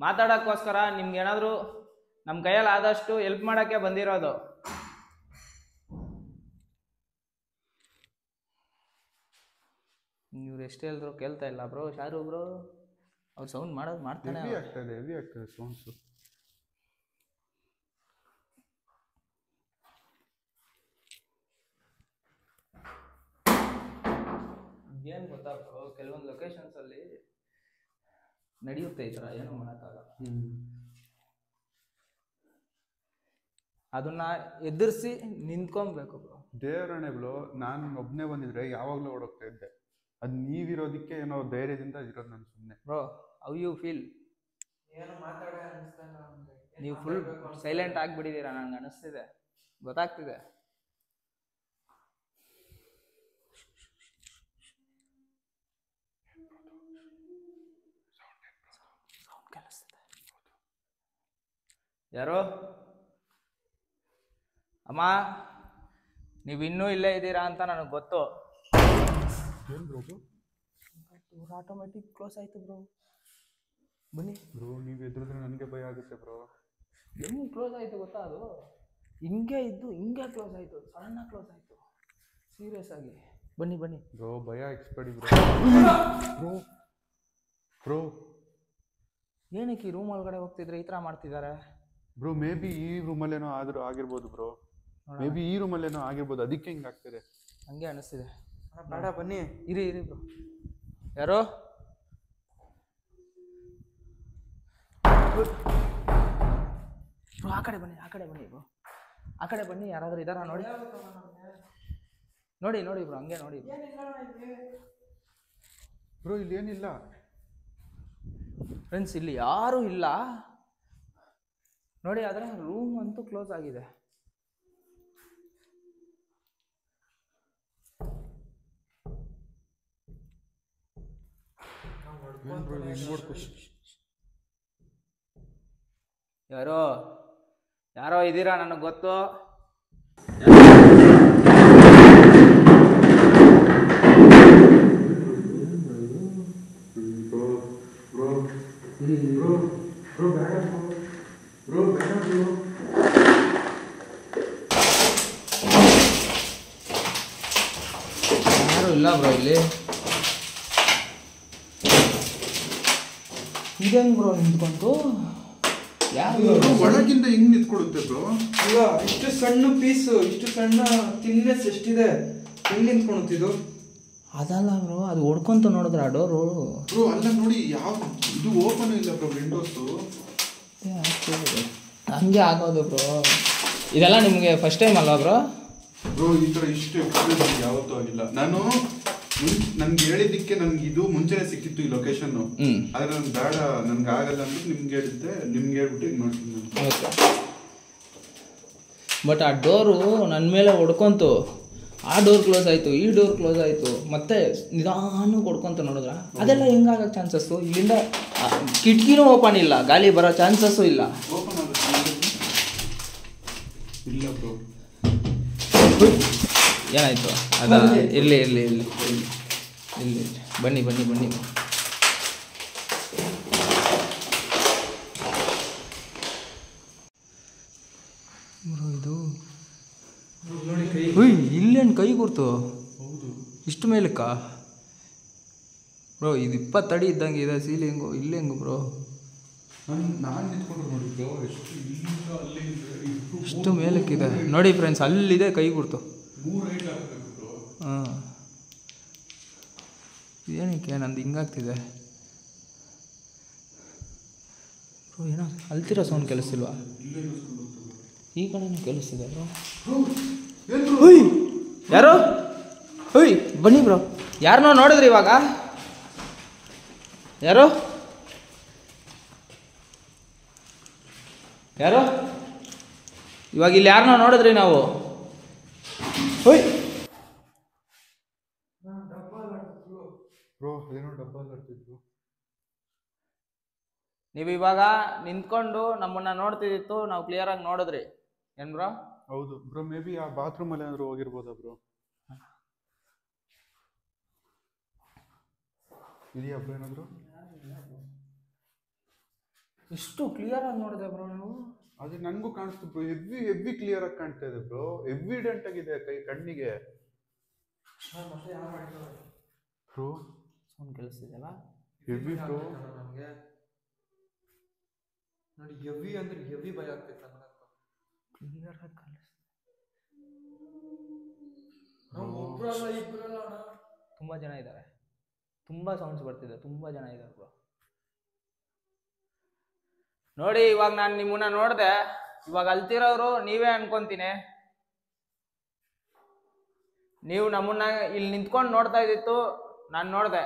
ಮಾತಾಡೋಕ್ಕೋಸ್ಕರ ನಿಮ್ಗೆ ಏನಾದರೂ ನಮ್ಮ ಕೈಯಲ್ಲಿ ಆದಷ್ಟು ಹೆಲ್ಪ್ ಮಾಡೋಕ್ಕೆ ಬಂದಿರೋದು. ಇವ್ರು ಎಷ್ಟು ಹೇಳಿದ್ರು ಕೇಳ್ತಾ ಇಲ್ಲ ಬ್ರೋ. ಶಾರು ಬ್ರೋ ಅವ್ರು ಸೌಂಡ್ ಮಾಡ್ತಾನೆ. ಹೆವಿ ಆಗ್ತದೆ ಸೌಂಡ್ಸು. ಏನು ಗೊತ್ತಾ ಬ್ರೋ, ಕೆಲವೊಂದು ಲೊಕೇಶನ್ಸಲ್ಲಿ ನಡೆಯುತ್ತೆ ಈ ಥರ, ಏನೂ ಮಾಡೋಕ್ಕಾಗಲ್ಲ. ಅದನ್ನ ಎದುರಿಸಿ ನಿಂತ್ಕೊಬೇಕು ಬ್ರೋ. ದೇವರಣೆ ಬ್ರೋ, ನಾನು ಒಬ್ಬನೇ ಬಂದಿದ್ರೆ ಯಾವಾಗಲೂ ಓಡೋಗ್ತಾ ಇದ್ದೆ. ಅದು ನೀವಿರೋದಕ್ಕೆ ಏನೋ ಧೈರ್ಯದಿಂದ ಇರೋದು ನಾನು ಸುಮ್ಮನೆ. Bro, how you feel? ನೀವು ಫುಲ್ ಸೈಲೆಂಟ್ ಆಗಿಬಿಟ್ಟಿದ್ದೀರಾ, ನನಗೆ ಅನಿಸ್ತಿದೆ, ಗೊತ್ತಾಗ್ತಿದೆ. ಯಾರೋ ಅಮ್ಮ, ನೀವು ಇನ್ನೂ ಇಲ್ಲೇ ಇದ್ದೀರಾ ಅಂತ ನನಗೆ ಗೊತ್ತು. ಆಟೋಮೆಟಿಕ್ ಕ್ಲೋಸ್ ಆಯ್ತು ಬ್ರೋ. ಬನ್ನಿ ಬ್ರೋ, ನೀವು ಎದುರಿದ್ರೆ ನನಗೆ ಭಯ ಆಗುತ್ತೆ ಬ್ರೋ. ಹೆಂಗೆ ಕ್ಲೋಸ್ ಆಯ್ತು ಗೊತ್ತಾ? ಅದು ಹಿಂಗೆ ಇದ್ದು ಹಿಂಗೆ ಕ್ಲೋಸ್ ಆಯ್ತು, ಸಣ್ಣ ಕ್ಲೋಸ್ ಆಯ್ತು, ಸೀರಿಯಸ್ ಆಗಿ. ಬನ್ನಿ ಬನ್ನಿ ಬ್ರೋ, ಭಯ ಎಕ್ಸ್ಪೆಡಿ ಬ್ರೋ. ಬ್ರೋ ಬ್ರೋ ಏನಕ್ಕೆ ಈ ರೂಮ್ ಒಳಗಡೆ ಹೋಗ್ತಿದ್ರೆ ಈ ಥರ ಮಾಡ್ತಿದ್ದಾರೆ? ಬ್ರೋ, ಮೇ ಬಿ ಈ ರೂಮಲ್ಲೇನೋ ಆದರೂ ಆಗಿರ್ಬೋದು ಬ್ರೋ. ಮೇ ಬಿ ಈ ರೂಮಲ್ಲೇನೋ ಆಗಿರ್ಬೋದು, ಅದಕ್ಕೆ ಹಿಂಗೆ ಆಗ್ತಿದೆ. ಹಂಗೆ ಅನಿಸ್ತಿದೆ. ಬೇಡ ಬನ್ನಿ, ಇರಿ ಬ್ರೋ. ಯಾರೋ ಬ್ರೋ, ಆ ಕಡೆ ಬನ್ನಿ ಬ್ರೋ, ಆ ಕಡೆ ಬನ್ನಿ. ಯಾರಾದರೂ ಇದಾರ ನೋಡಿ ಬ್ರೋ, ಹಂಗೆ ನೋಡಿ ಬ್ರೋ. ಇಲ್ಲಿ ಏನಿಲ್ಲ ಫ್ರೆಂಡ್ಸ್, ಇಲ್ಲಿ ಯಾರೂ ಇಲ್ಲ ನೋಡಿ, ಆದರೆ ರೂಮ್ ಅಂತೂ ಕ್ಲೋಸ್ ಆಗಿದೆ. ಯಾರೋ ಇದ್ದೀರಾ, ನನಗೆ ಗೊತ್ತು. ಯಾರು ಇಲ್ಲ ಬ್ರೋ ಇಲ್ಲಿ. ಇದೇನು ಬ್ರೋ ನಿಂತ್ಕೊಂಡು? ಯಾರು ಒಳಗಿಂದ ಹಿಂಗ್ ನಿಂತ್ಕೊಡುತ್ತೆ ಬ್ರೋ? ಇಲ್ಲ, ಇಷ್ಟು ಸಣ್ಣ ಪೀಸು, ಇಷ್ಟು ಸಣ್ಣ ತಿನ್ನೆಸ್ ಎಷ್ಟಿದೆ, ಹೆಂಗ್ ನಿಂತ್ಕೊಳುತ್ತಿದ್ದು? ಅದಲ್ಲ ಬ್ರೋ, ಅದು ಹೊಡ್ಕೊಂತ ನೋಡಿದ್ರ ಆ ಡೋರು ಬ್ರೋ. ಅಲ್ಲ ನೋಡಿ, ಯಾವ ಇದು ಓಪನ್ ಇಲ್ಲ ಬ್ರೋ, ವಿಂಡೋಸು. ಹಂಗೆ ಆಗೋದು ಬ್ರೋ. ಇದೆಲ್ಲ ನಿಮಗೆ ಫಸ್ಟ್ ಟೈಮ್ ಅಲ್ವಾ ಬ್ರೋ? ಬ್ರೋ, ಈ ಥರ ಇಷ್ಟು ಎಕ್ಸ್ಪೀರಿಯನ್ಸ್ ಯಾವತ್ತೂ ಆಗಿಲ್ಲ. ನನ್ಗೆ ಹೇಳಿದ್ದಕ್ಕೆ ನನ್ಗೆ ಇದು ಮುಂಚೆನೆ ಸಿಕ್ಕಿತ್ತು ಈ ಲೊಕೇಶನ್. ಆದ್ರೆ ನನ್ಗೆ ಬೇಡ, ನನ್ಗೆ ಆಗಲ್ಲ ಅಂದ್ಬಿಟ್ಟು ನಿಮ್ಗೆ ಹೇಳಿದ್ದೆ. ನಿಮ್ಗೆ ಹೇಳ್ಬಿಟ್ಟು ಈಗ ಮಾಡ್ತೀನಿ. ಬಟ್ ಆ ಡೋರು ನನ್ನ ಮೇಲೆ ಹೊಡ್ಕೊಂತು, ಆ ಡೋರ್ ಕ್ಲೋಸ್ ಆಯಿತು, ಈ ಡೋರ್ ಕ್ಲೋಸ್ ಆಯಿತು, ಮತ್ತೆ ನಿಧಾನ ಹೊಡ್ಕೊಂತ ನೋಡಿದ್ರ ಅದೆಲ್ಲ ಹೆಂಗಾಗೋ ಚಾನ್ಸಸ್ಸು? ಇಲ್ಲಿಂದ ಕಿಟಕಿನೂ ಓಪನ್ ಇಲ್ಲ, ಗಾಳಿ ಬರೋ ಚಾನ್ಸಸ್ಸು ಇಲ್ಲ. ಓಪನ್ ಆಗುತ್ತೆ ಇಲ್ಲ ಬ್ರೋ. ಏನಾಯ್ತು? ಅದ ಇರ್ಲಿ ಇರ್ಲಿ ಇರ್ಲಿ ಇರ್ಲಿ ಇಲ್ಲಿ ಬನ್ನಿ ಬನ್ನಿ ಬನ್ನಿ. ಇದು ನೋಡಿ ಕೈ. ಇಲ್ಲೇನು ಕೈ ಗುರ್ತು? ಇಷ್ಟು ಮೇಲಕ್ಕ ಬ್ರೋ? ಇದು 20 ಅಡಿ ಇದ್ದಂಗೆ ಇದೆ ಸೀಲಿಂಗು. ಇಲ್ಲಿ ಹೆಂಗು ಬ್ರೋ? ನಾನು ನಿಂತ್ಕೊಂಡ್ರು ನೋಡಿ ಬ್ರೋ, ಇಷ್ಟು ಮೇಲಕ್ಕಿದೆ ನೋಡಿ ಫ್ರೆಂಡ್ಸ್, ಅಲ್ಲಿದೆ ಕೈ ಗುರ್ತು. 3 ಹೈಟ್ ಹಾಕಬೇಕು ಬ್ರೋ. ಹಾಂ, ಏನಕ್ಕೆ ನಂದು ಹಿಂಗಾಗ್ತಿದೆ ಬ್ರೋ? ಏನೋ ಅಲ್ತಿರೋ ಸೌಂಡ್ ಕೇಳಿಸ್ತಿಲ್ವಾ? ಈ ಕಡೆನೂ ಕೇಳಿಸ್ತಿದೆ ಬ್ರೋ. ಹುಯ್, ಯಾರು? ಹುಯ್, ಬನ್ನಿ ಬ್ರೋ. ಯಾರನ್ನೋ ನೋಡಿದ್ರಿ ಇವಾಗ? ಯಾರು ಯಾರು ಇವಾಗ ಇಲ್ಲಿ ಯಾರನ್ನೋ ನೋಡಿದ್ರಿ ನಾವು? ಹುಯ್, ಬ್ರೋ ಏನೋ ಡಬ್ಬ ಆಡ್ತಿದ್ರು. ನೀವು ಇವಾಗ ನಿಂತ್ಕೊಂಡು ನಮ್ಮನ್ನ ನೋಡ್ತಿದ್ದಿತ್ತು, ನಾವು ಕ್ಲಿಯರ್ ಆಗಿ ನೋಡಿದ್ರಿ ಏನ್ ಬ್ರೋ? ಹೌದು ಬ್ರೋ, ಮೇ ಬಿ ಆ ಬಾತ್ರೂಮ್ ಅಲ್ಲಿ ಏನಾದ್ರು ಹೋಗಿರ್ಬೋದಾ ಬ್ರೋ? ಇದೆಯಾ ಬ್ರೋ ಏನಾದ್ರು? ಎಷ್ಟು ಕ್ಲಿಯರ್ ಆಗಿ ನೋಡಿದೆ ಬ್ರೋ ನೀವು? ಅದೇ ನನಗೂ ಕಾಣಿಸ್ತು ಬ್ರೋ, ಹೆವಿ ಕ್ಲಿಯರ್ ಆಗಿ ಕಾಣ್ತಾ ಇದೆ ಬ್ರೋ, ಎವಿಡೆಂಟ್ ಆಗಿದೆ ಕಣ್ಣಿಗೆ ಬ್ರೋ. ಸೌಂಡ್ ಕೇಳಿಸ್ತಿದೆಯಲ್ಲ? Heavy bro. ನಮಗೆ ನೋಡಿ ಹೆವಿ ಅಂದ್ರೆ ಹೆವಿ ಭಯ ಆಗ್ತೈತೆ ನನಗಂತೂ. ಕ್ಲಿಯರ್ ಆಗಿ ಕಾಣಿಸ್ತಿದೆ. ನಾವು ಒಬ್ರಲ್ಲ ಇಬ್ಬರಲ್ಲ ಅಣ್ಣ, ತುಂಬ ಜನ ಇದ್ದಾರೆ, ತುಂಬ ಸೌಂಡ್ಸ್ ಬರ್ತಿದೆ, ತುಂಬ ಜನ ಇದ್ದಾರೆ ಬ್ರೋ. ನೋಡಿ ಇವಾಗ ನಾನು ನಿಮ್ಮನ್ನ ನೋಡಿದೆ, ಇವಾಗ ಅಲ್ತಿರೋರು ನೀವೇ ಅನ್ಕೊಂತೀನಿ. ನೀವು ನಮ್ಮನ್ನ ಇಲ್ಲಿ ನಿಂತ್ಕೊಂಡು ನೋಡ್ತಾ ಇದ್ದಿತ್ತು, ನಾನು ನೋಡಿದೆ.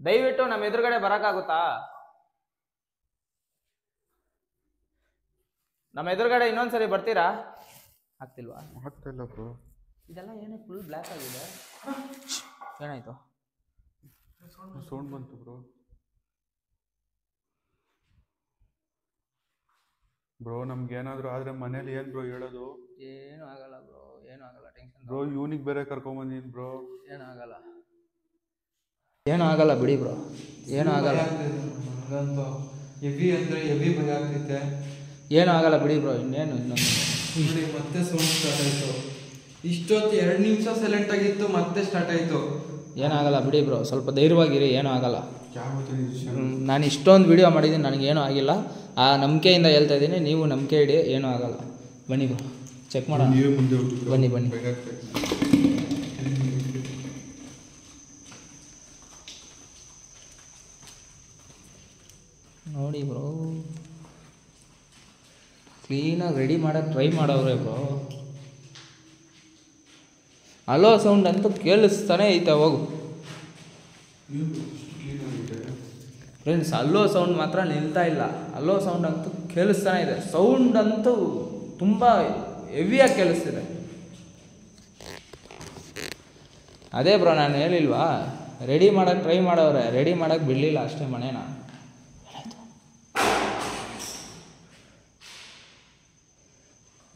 ದಯವಿಟ್ಟು ನಮ್ಮ ಎದುರುಗಡೆ ಬರೋಕ್ಕಾಗುತ್ತಾ? ನಮ್ಮ ಎದುರುಗಡೆ ಇನ್ನೊಂದ್ಸರಿ ಬರ್ತೀರಾ? ಆಗ್ತಿಲ್ವಾ? ಆಗ್ತಾ ಇಲ್ಲ ಬ್ರೋ. ಇದೆಲ್ಲ ಏನೇ ಫುಲ್ ಬ್ಲ್ಯಾಕ್ ಆಗಿದೆ, ಏನಾಯ್ತು? ಸೌಂಡ್ ಬಂತು ಬ್ರೋ. ಬ್ರೋ ನಮ್ಗೆ ಏನಾದ್ರು ಆದ್ರೆ ಮನೇಲಿ ಏನ್ ಬ್ರೋ ಹೇಳೋದು? ಏನು ಆಗಲ್ಲ ಬ್ರೋ, ಏನು ಆಗಲ್ಲ, ಟೆನ್ಷನ್ ಬ್ರೋ. ಯೂನಿಕ್ ಬೇರೆ ಕರ್ಕೊಂಬಂದಿನ್ ಬ್ರೋ. ಏನು ಆಗಲ್ಲ, ಏನು ಆಗಲ್ಲ ಬಿಡಿ ಬ್ರೋ, ಏನು ಆಗಲ್ಲ. ನನಗಂತೂ ಹೆವಿ ಅಂದ್ರೆ ಹೆವಿ ಭಯ ಆಗ್ತೈತೆ. ಏನು ಆಗಲ್ಲ ಬಿಡಿ ಬ್ರೋ. ಇನ್ನೊಂದು ನೋಡಿ ಮತ್ತೆ ಸೌಂಡ್ ಸ್ಟಾರ್ಟ್ ಆಯ್ತು. ಇಷ್ಟೊತ್ತು 2 ನಿಮಿಷ ಸೈಲೆಂಟ್ ಆಗಿತ್ತು, ಮತ್ತೆ ಸ್ಟಾರ್ಟ್ ಆಯ್ತು. ಏನಾಗಲ್ಲ ಬಿಡಿ ಬ್ರೋ, ಸ್ವಲ್ಪ ಧೈರ್ಯವಾಗಿರಿ, ಏನೂ ಆಗಲ್ಲ. ನಾನು ಇಷ್ಟೊಂದು ವಿಡಿಯೋ ಮಾಡಿದ್ದೀನಿ, ನನಗೇನೂ ಆಗಿಲ್ಲ. ಆ ನಂಬಿಕೆಯಿಂದ ಹೇಳ್ತಾ ಇದ್ದೀನಿ, ನೀವು ನಂಬಿಕೆ ಇಡಿ, ಏನೂ ಆಗಲ್ಲ. ಬನ್ನಿ ಬ್ರೋ, ಚೆಕ್ ಮಾಡೋಣ. ಬನ್ನಿ ಬನ್ನಿ. ನೋಡಿ ಬ್ರೋ, ಕ್ಲೀನಾಗಿ ರೆಡಿ ಮಾಡೋಕ್ಕೆ ಟ್ರೈ ಮಾಡವ್ರೆ ಬ್ರೋ. ಅಲೋ ಸೌಂಡ್ ಅಂತೂ ಕೇಳಿಸ್ತಾನೆ ಐತೆ. ಹೋಗು ಫ್ರೆಂಡ್ಸ್, ಅಲ್ಲೋ ಸೌಂಡ್ ಮಾತ್ರ ನಿಲ್ತಾ ಇಲ್ಲ. ಅಲ್ಲೋ ಸೌಂಡ್ ಅಂತೂ ಕೇಳಿಸ್ತಾನೆ ಇದೆ. ಸೌಂಡ್ ಅಂತೂ ತುಂಬ ಹೆವಿಯಾಗಿ ಕೇಳಿಸ್ತಿದೆ. ಅದೇ ಬ್ರೋ, ನಾನು ಹೇಳಿಲ್ವಾ, ರೆಡಿ ಮಾಡೋಕ್ಕೆ ಟ್ರೈ ಮಾಡವ್ರೆ, ರೆಡಿ ಮಾಡೋಕ್ಕೆ ಬಿಡಲಿಲ್ಲ ಅಷ್ಟೇ ಮನೇನ.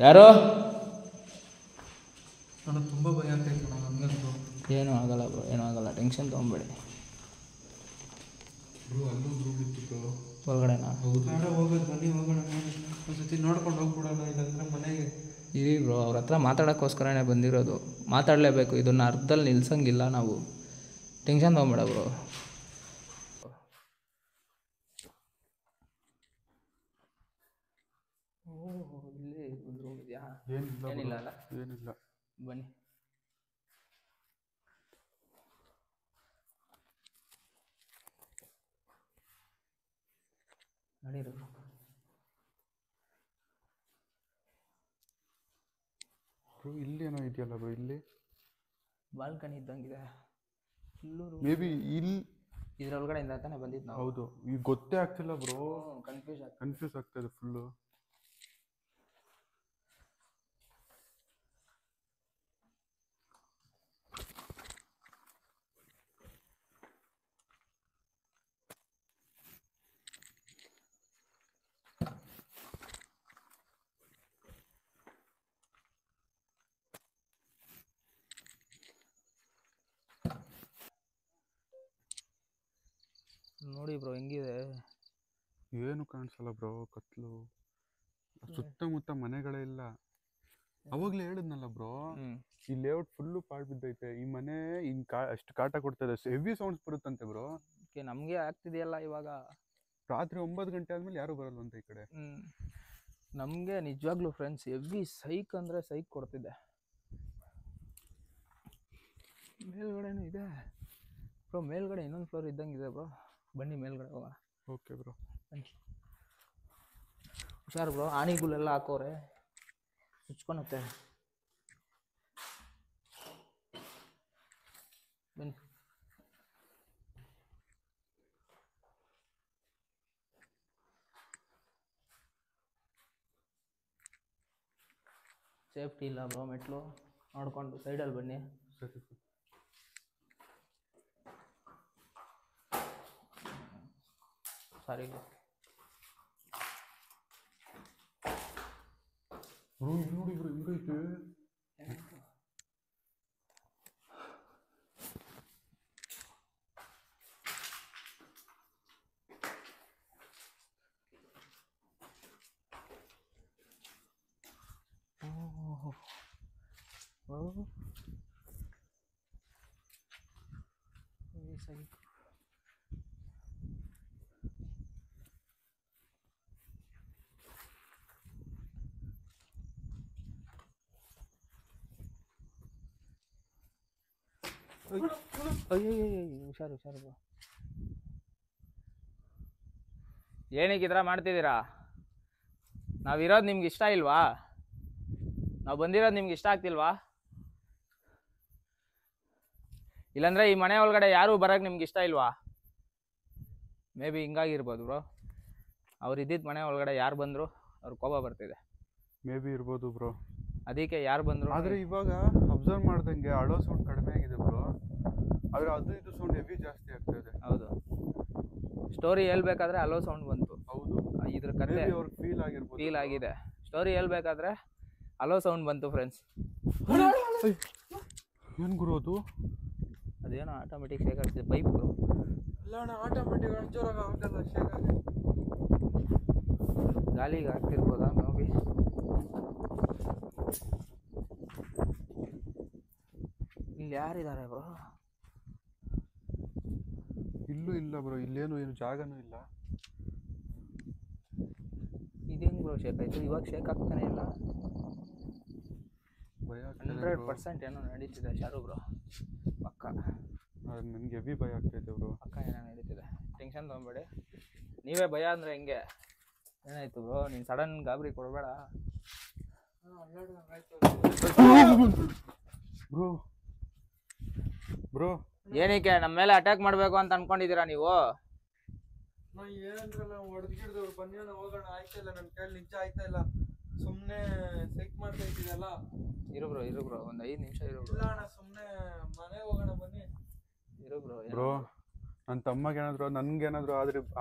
ಯಾರೋ? ನನಗೆ ತುಂಬ ಭಯ ಆಗ್ತೈತೆ ನನಗಂತೂ. ಏನೂ ಆಗಲ್ಲ ಬ್ರೋ, ಏನೂ ಆಗಲ್ಲ, ಟೆನ್ಷನ್ ತೊಗೊಂಬೇಡಿ. ಹೊರಗಡೆನಾ? ಹೋಗೋದು, ಬನ್ನಿ ಹೋಗೋಣ. ಒಂದ್ಸತಿ ನೋಡ್ಕೊಂಡು ಹೋಗ್ಬಿಡೋಣ, ಇಲ್ಲಾಂದ್ರೆ ಮನೆಗೆ. ಇರಿ ಬ್ರೋ, ಅವ್ರ ಹತ್ರ ಮಾತಾಡೋಕ್ಕೋಸ್ಕರನೇ ಬಂದಿರೋದು. ಮಾತಾಡಲೇಬೇಕು, ಇದನ್ನು ಅರ್ಧದಲ್ಲಿ ನಿಲ್ಸಂಗಿಲ್ಲ ನಾವು. ಟೆನ್ಷನ್ ತೊಗೊಂಬೇಡ ಬ್ರೋ. ಇಲ್ಲಿ ರೂಮ್ ಇದೆಯಾ? ಏನಿಲ್ಲ ಅಲ್ಲ? ಏನಿಲ್ಲ. ಬನ್ನಿ. ನಡೀರಿ ಬ್ರೋ. ಇಲ್ಲಿ ಏನೋ ಇದೆಯಲ್ಲ ಬ್ರೋ, ಇಲ್ಲಿ ಬಾಲ್ಕನಿ ಇದ್ದಂಗಿದೆ. ಮೇ ಬಿ ಇಲ್ಲಿ ಇದ್ರೊಳಗಡೆಯಿಂದ ತಾನೇ ಬಂದಿದ್ದು ನಾವು. ಹೌದು, ಈಗ ಗೊತ್ತೇ ಆಗ್ತಿಲ್ಲ ಬ್ರೋ, ಕನ್ಫ್ಯೂಸ್ ಆಗ್ತಾ ಇದೆ ಫುಲ್ಲು. ಹೆಂಗಿದೆ. ಏನು ಕಾಣಿಸಲ್ಲ ಬ್ರೋ, ಕತ್ಲು. ಸುತ್ತಮುತ್ತ ಮನೆಗಳೇ ಇಲ್ಲ. ಅವಾಗ್ಲೇ ಹೇಳಿದ್ನಲ್ಲ ಬ್ರೋ, ಈ ಲೇಔಟ್ ಫುಲ್ಲು ಪಾಳು ಬಿದ್ದೈತೆ. ಈ ಮನೆ ಅಷ್ಟು ಕಾಟ ಕೊಡ್ತಾ ಇದೆ. ಹೆವಿ ಸೌಂಡ್ಸ್ ಬರುತ್ತಂತೆ ಬ್ರೋ. ನಮಗೆ ಆಗ್ತಿದೆಯಲ್ಲ ಇವಾಗ. ರಾತ್ರಿ 9 ಗಂಟೆ ಆದ್ಮೇಲೆ ಯಾರು ಬರಲ್ವಂತ ಈ ಕಡೆ. ನಮಗೆ ನಿಜವಾಗ್ಲೂ ಫ್ರೆಂಡ್ಸ್ ಹೆವಿ ಸೈಕ್ ಅಂದರೆ ಸೈಕ್ ಕೊಡ್ತಿದ್ದೆ. ಮೇಲ್ಗಡೆನೂ ಇದೆ ಬ್ರೋ, ಮೇಲ್ಗಡೆ ಇನ್ನೊಂದು ಫ್ಲೋರ್ ಇದ್ದಂಗಿದೆ ಬ್ರೋ. ಬನ್ನಿ ಮೇಲ್ಗಡೆ ಹೋಗೋಣ. ಓಕೆ ಬ್ರೋ, ಬನ್ನಿ. ಹುಷಾರು ಬ್ರೋ, ಆಣಿಗಳೆಲ್ಲ ಹಾಕೋರೆ, ಮುಚ್ಕೊಳುತ್ತೆ. ಬನ್ನಿ. ಸೇಫ್ಟಿ ಇಲ್ಲ ಬ್ರೋ, ಮೆಟ್ಲು ನೋಡ್ಕೊಂಡು ಸೈಡಲ್ಲಿ ಬನ್ನಿ. ಸರಿ. ಸಾರಿ ಬ್ರೋ, ನೋಡಿ ಬ್ರೋ ಹೆಂಗೈತೆ. ಅಯ್ಯೋ ಹುಷಾರು ಹುಷಾರು ಬ್ರೋ. ಏನಕ್ಕೆ ಈ ಥರ ಮಾಡ್ತಿದ್ದೀರಾ? ನಾವಿರೋದು ನಿಮ್ಗೆ ಇಷ್ಟ ಇಲ್ವಾ? ನಾವು ಬಂದಿರೋದು ನಿಮ್ಗೆ ಇಷ್ಟ ಆಗ್ತಿಲ್ವಾ? ಇಲ್ಲಾಂದ್ರೆ ಈ ಮನೆ ಒಳಗಡೆ ಯಾರು ಬರಕ್ಕೆ ನಿಮ್ಗೆ ಇಷ್ಟ ಇಲ್ವಾ? ಮೇ ಬಿ ಹಿಂಗಾಗಿರ್ಬೋದು ಬ್ರೋ. ಅವ್ರು ಇದ್ದಿದ್ದು ಮನೆ ಒಳಗಡೆ ಯಾರು ಬಂದರು ಅವ್ರ ಕೋಪ ಬರ್ತಿದೆ. ಮೇ ಬಿ ಇರ್ಬೋದು ಬ್ರೋ. ಅದಕ್ಕೆ ಯಾರು ಬಂದರು. ಆದರೆ ಇವಾಗ ಅಬ್ಸರ್ವ್ ಮಾಡ್ದಂಗೆ ಅಳೋ ಸೌಂಡ್ ಕಡಿಮೆ ಆಗಿದೆ ಬ್ರೋ. ಆದರೆ ಅದು ಇದು ಸೌಂಡ್ ಹೆವಿ ಜಾಸ್ತಿ ಆಗ್ತಾ ಇದೆ. ಹೌದು, ಸ್ಟೋರಿ ಹೇಳ್ಬೇಕಾದ್ರೆ ಅಲೋ ಸೌಂಡ್ ಬಂತು. ಹೌದು, ಇದ್ರ ಕತೆ ಅವ್ರಿಗೆ ಫೀಲ್ ಆಗಿದೆ. ಸ್ಟೋರಿ ಹೇಳ್ಬೇಕಾದ್ರೆ ಅಲೋ ಸೌಂಡ್ ಬಂತು ಫ್ರೆಂಡ್ಸ್. ಏನು ಗುರು ಅದು? ಅದೇನೋ ಆಟೋಮೆಟಿಕ್ ಶೇಕ್ ಆಗ್ತಿದೆ ಪೈಪ್ ಬ್ರೋ. ಆಟೋಮೆಟಿಕ್ ಜೋರಾಗಿ ಆಗಲ್ಲ, ಶೇಕ್ ಆಗಿ ಗಾಳಿಗೆ ಆಗ್ತಿರ್ಬೋದಾ ಮೇ ಬಿ. ಇಲ್ಲಿ ಯಾರಿದ್ದಾರೆ ಬ್ರೋ? ಇಲ್ಲೂ ಇಲ್ಲ ಬ್ರೋ, ಇಲ್ಲೇನು ಜಾಗನೂ ಇಲ್ಲ. ಇದೇನು ಬ್ರೋ ಶೇಕ್ ಆಯ್ತು? ಇವಾಗ ಶೇಕ್ ಆಗ್ತಾನೆ ಇಲ್ಲ. ಭಯ 100% ಏನೋ ನಡೀತಿದೆ ಶಾರು ಬ್ರೋ, ಪಕ್ಕ. ನನಗೆ ಹೆವಿ ಭಯ ಆಗ್ತೈತೆ ಬ್ರೋ. ಪಕ್ಕ ಏನೋ ನಡೀತಿದೆ, ಟೆನ್ಷನ್ ತೊಗೊಬೇಡಿ. ನೀವೇ ಭಯ ಅಂದರೆ ಹೆಂಗೆ? ಏನಾಯ್ತು ಬ್ರೋ? ನೀನು ಸಡನ್ ಗಾಬರಿ ಕೊಡಬೇಡ ಬ್ರೋ. ಬ್ರೋ ಏನಕ್ಕೆ ನಮ್ಮ ಮೇಲೆ ಅಟ್ಯಾಕ್ ಮಾಡಬೇಕು ಅಂತ ಅನ್ಕೊಂಡಿದ್ದೀರಾ ನೀವು? ನಾ ಏನಂದ್ರಲ್ಲ ಹೊಡೆದ್ಗಿಡ್ದವ್ರು ಬನ್ನಿ ಹೋಗೋಣ, ಆಯ್ತಾ ನನ್ನ ಕೈಲಿ ನಿಜ ಆಯ್ತಾ ಇಲ್ಲ. ಸುಮ್ಮನೆ ಸೈಕ್ ಮಾಡ್ತಾ ಇದ್ದೀರಲ್ಲ. ಇರು ಬ್ರೋ ಒಂದು 5 ನಿಮಿಷ ಇರು ಬ್ರೋ. ಇಲ್ಲ ಅಣ್ಣ, ಸುಮ್ಮನೆ ಮನೆ ಹೋಗೋಣ ಬನ್ನಿ. ಇರು ಬ್ರೋ. ಬ್ರೋ, ನನ್ನ ತಮ್ಮಗೇನಾದ್ರು ನನ್ಗೇನಾದ್ರು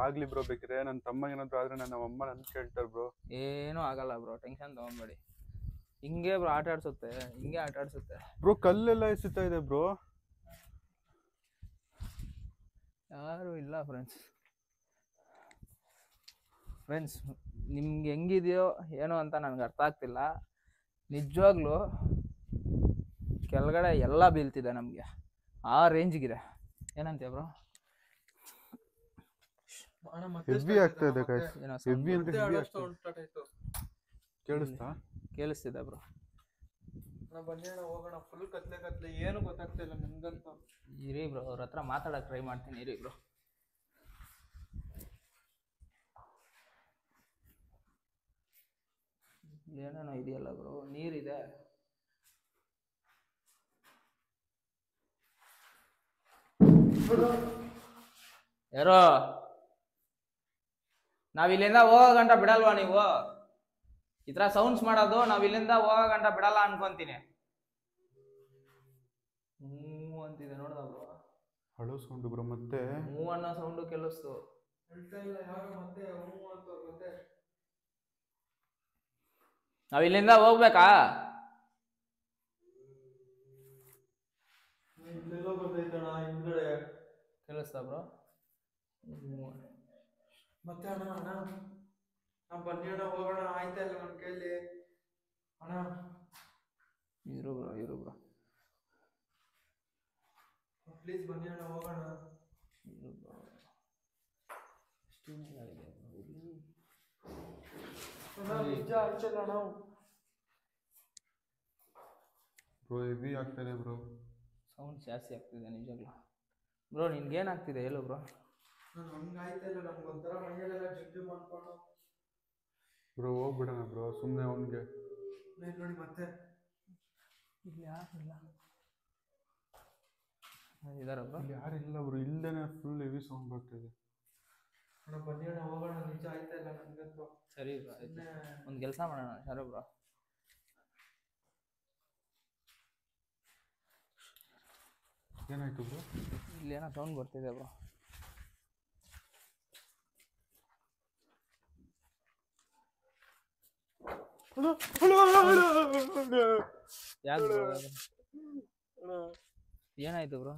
ಆಗ್ಲಿ ಬ್ರೋ. ಬೇಕಿದ್ರೆ ನನ್ನ ತಮ್ಮಗೇನಾದ್ರು ಆದ್ರೆ ನಮ್ಮ ಅಮ್ಮ ನನ್ ಕೇಳ್ತಾರೆ ಬ್ರೋ. ಏನೂ ಆಗಲ್ಲ ಬ್ರೋ, ಟೆನ್ಷನ್ ತಗೊಂಬೇಡಿ. ಹಿಂಗೆ ಬ್ರೋ ಆಟ ಆಡ್ಸುತ್ತೆ, ಹಿಂಗೆ ಆಟ ಆಡ್ಸುತ್ತೆ ಬ್ರೋ. ಕಲ್ಲೆಲ್ಲ ಎಸಿತಾ ಇದೆ ಬ್ರೋ. ಯಾರು ಇಲ್ಲ ಫ್ರೆಂಡ್ಸ್ ನಿಮ್ಗೆ ಹೆಂಗಿದೆಯೋ ಏನೋ ಅಂತ ನನಗೆ ಅರ್ಥ ಆಗ್ತಿಲ್ಲ. ನಿಜವಾಗ್ಲೂ ಕೆಳಗಡೆ ಎಲ್ಲ ಬೀಳ್ತಿದೆ ನಮಗೆ, ಆ ರೇಂಜ್ಗಿದೆ. ಏನಂತೀಯ ಬ್ರೋ? ಹೆವಿ ಆಗ್ತಾ ಇದೆ ಗೈಸ್. ಹೆವಿ ಅಂದ್ರೆ ಹೆವಿ ಆಗ್ತಾ ಇದೆ. ಕೇಳಿಸ್ತಿದೆ ಬ್ರೋ. ಬನ್ನಿ ಅಣ್ಣ ಹೋಗೋಣ. ಫುಲ್ ಕತ್ಲೆ ಏನು ಗೊತ್ತಾಗ್ತಾ ಇಲ್ಲ ನಿಮ್ಗಂತೂ. ಇರಿ ಬ್ರೋ, ಅವ್ರ ಹತ್ರ ಮಾತಾಡಕ್ಕೆ ಟ್ರೈ ಮಾಡ್ತೀನಿ. ಇರಿ ಬ್ರೋ. ಏನೇನೋ ಇದೆಯಲ್ಲ ಬ್ರೋ, ನೀರಿದೆ. ಯಾರೋ ನಾವ್ ಇಲ್ಲಿಂದ ಹೋಗೋ ಗಂಟ ಬಿಡಲ್ವಾ ನೀವು? ಈ ತರ ಸೌಂಡ್ಸ್ ಮಾಡೋದು ನಾವ್ ಇಲ್ಲಿಂದ ಹೋಗೋ ಗಂಟ ಬಿಡಲ್ಲ ಅನ್ಕೊಂತೀನಿ. ಅಂತಿದೆ ನೋಡ್ದ ಬ್ರೋ, ಹಳೋ ಸೌಂಡ್ ಬ್ರೋ. ಮತ್ತೆ ಅನ್ನೋ ಸೌಂಡು ಕೇಳಿಸ್ತು. ನಾವ್ ಇಲ್ಲಿಂದ ಹೋಗ್ಬೇಕಾ? ಕೇಳಿಸ್ತಾ ಬ್ರೋ? ಮತ್ತೆ ಅಣ್ಣ ನಾ ಬನ್ನಿ ಅಣ್ಣ ಹೋಗೋಣ ಆಯ್ತಾ ಇಲ್ಲ ನನ್ನ ಕೈಲಿ ಅಣ್ಣ. ಇರು ಬ್ರೋ ಪ್ಲೀಸ್ ಬನ್ನಿ ಅಣ್ಣ ಹೋಗೋಣ. ನಿಜ ಆಯ್ತಲ್ಲ ಅಣ್ಣ. ಬ್ರೋ ಹೆವಿ ಆಗ್ತಾಯಿದೆ ಬ್ರೋ. ಸೌಂಡ್ ಜಾಸ್ತಿ ಆಗ್ತಿದೆ ನಿಜವಾಗ್ಲೂ. ಬ್ರೋ ನಿನ್ಗೇನಾಗ್ತಿದೆ ಹೇಳು ಬ್ರೋ. ನಾನು ಹಂಗಾಯ್ತಲ್ಲ ನಮ್ಗೆ ಒಂಥರ ಮೈಯಲ್ಲೆಲ್ಲ ಜಿಡ್ಡು ಮಾಡ್ಕೊಂಡು. ಬ್ರೋ ಹೋಗ್ಬಿಡೋಣ ಬ್ರೋ ಸುಮ್ಮನೆ ಅವನಿಗೆ. ನೋಡಿ ಮತ್ತೆ ಇಲ್ಲಿ ಯಾರಿಲ್ಲ ಇದಾರ ಬ್ರೋ? ಇಲ್ಲಿ ಯಾರಿಲ್ಲ ಬ್ರೋ, ಇಲ್ಲದೇನೆ ಫುಲ್ ಹೆವಿ ಸೌಂಡ್ ಬರ್ತಿದೆ. ಅಣ್ಣ ಬನ್ನಿ ಅಣ್ಣ ಹೋಗೋಣ, ನಿಜ ಆಯ್ತಾ ಇಲ್ಲ ನನಗಂತೂ. ಸರಿ ಬ್ರೋ, ಒಂದು ಕೆಲಸ ಮಾಡೋಣ ಶಾರು ಬ್ರೋ. ಏನಾಯ್ತು ಬ್ರೋ? ಇಲ್ಲಿ ಏನೋ ಸೌಂಡ್ ಬರ್ತಿದೆ ಬ್ರೋ. ಯಾಕೆ ಬ್ರೋ? ಏನಾಯ್ತು ಬ್ರೋ?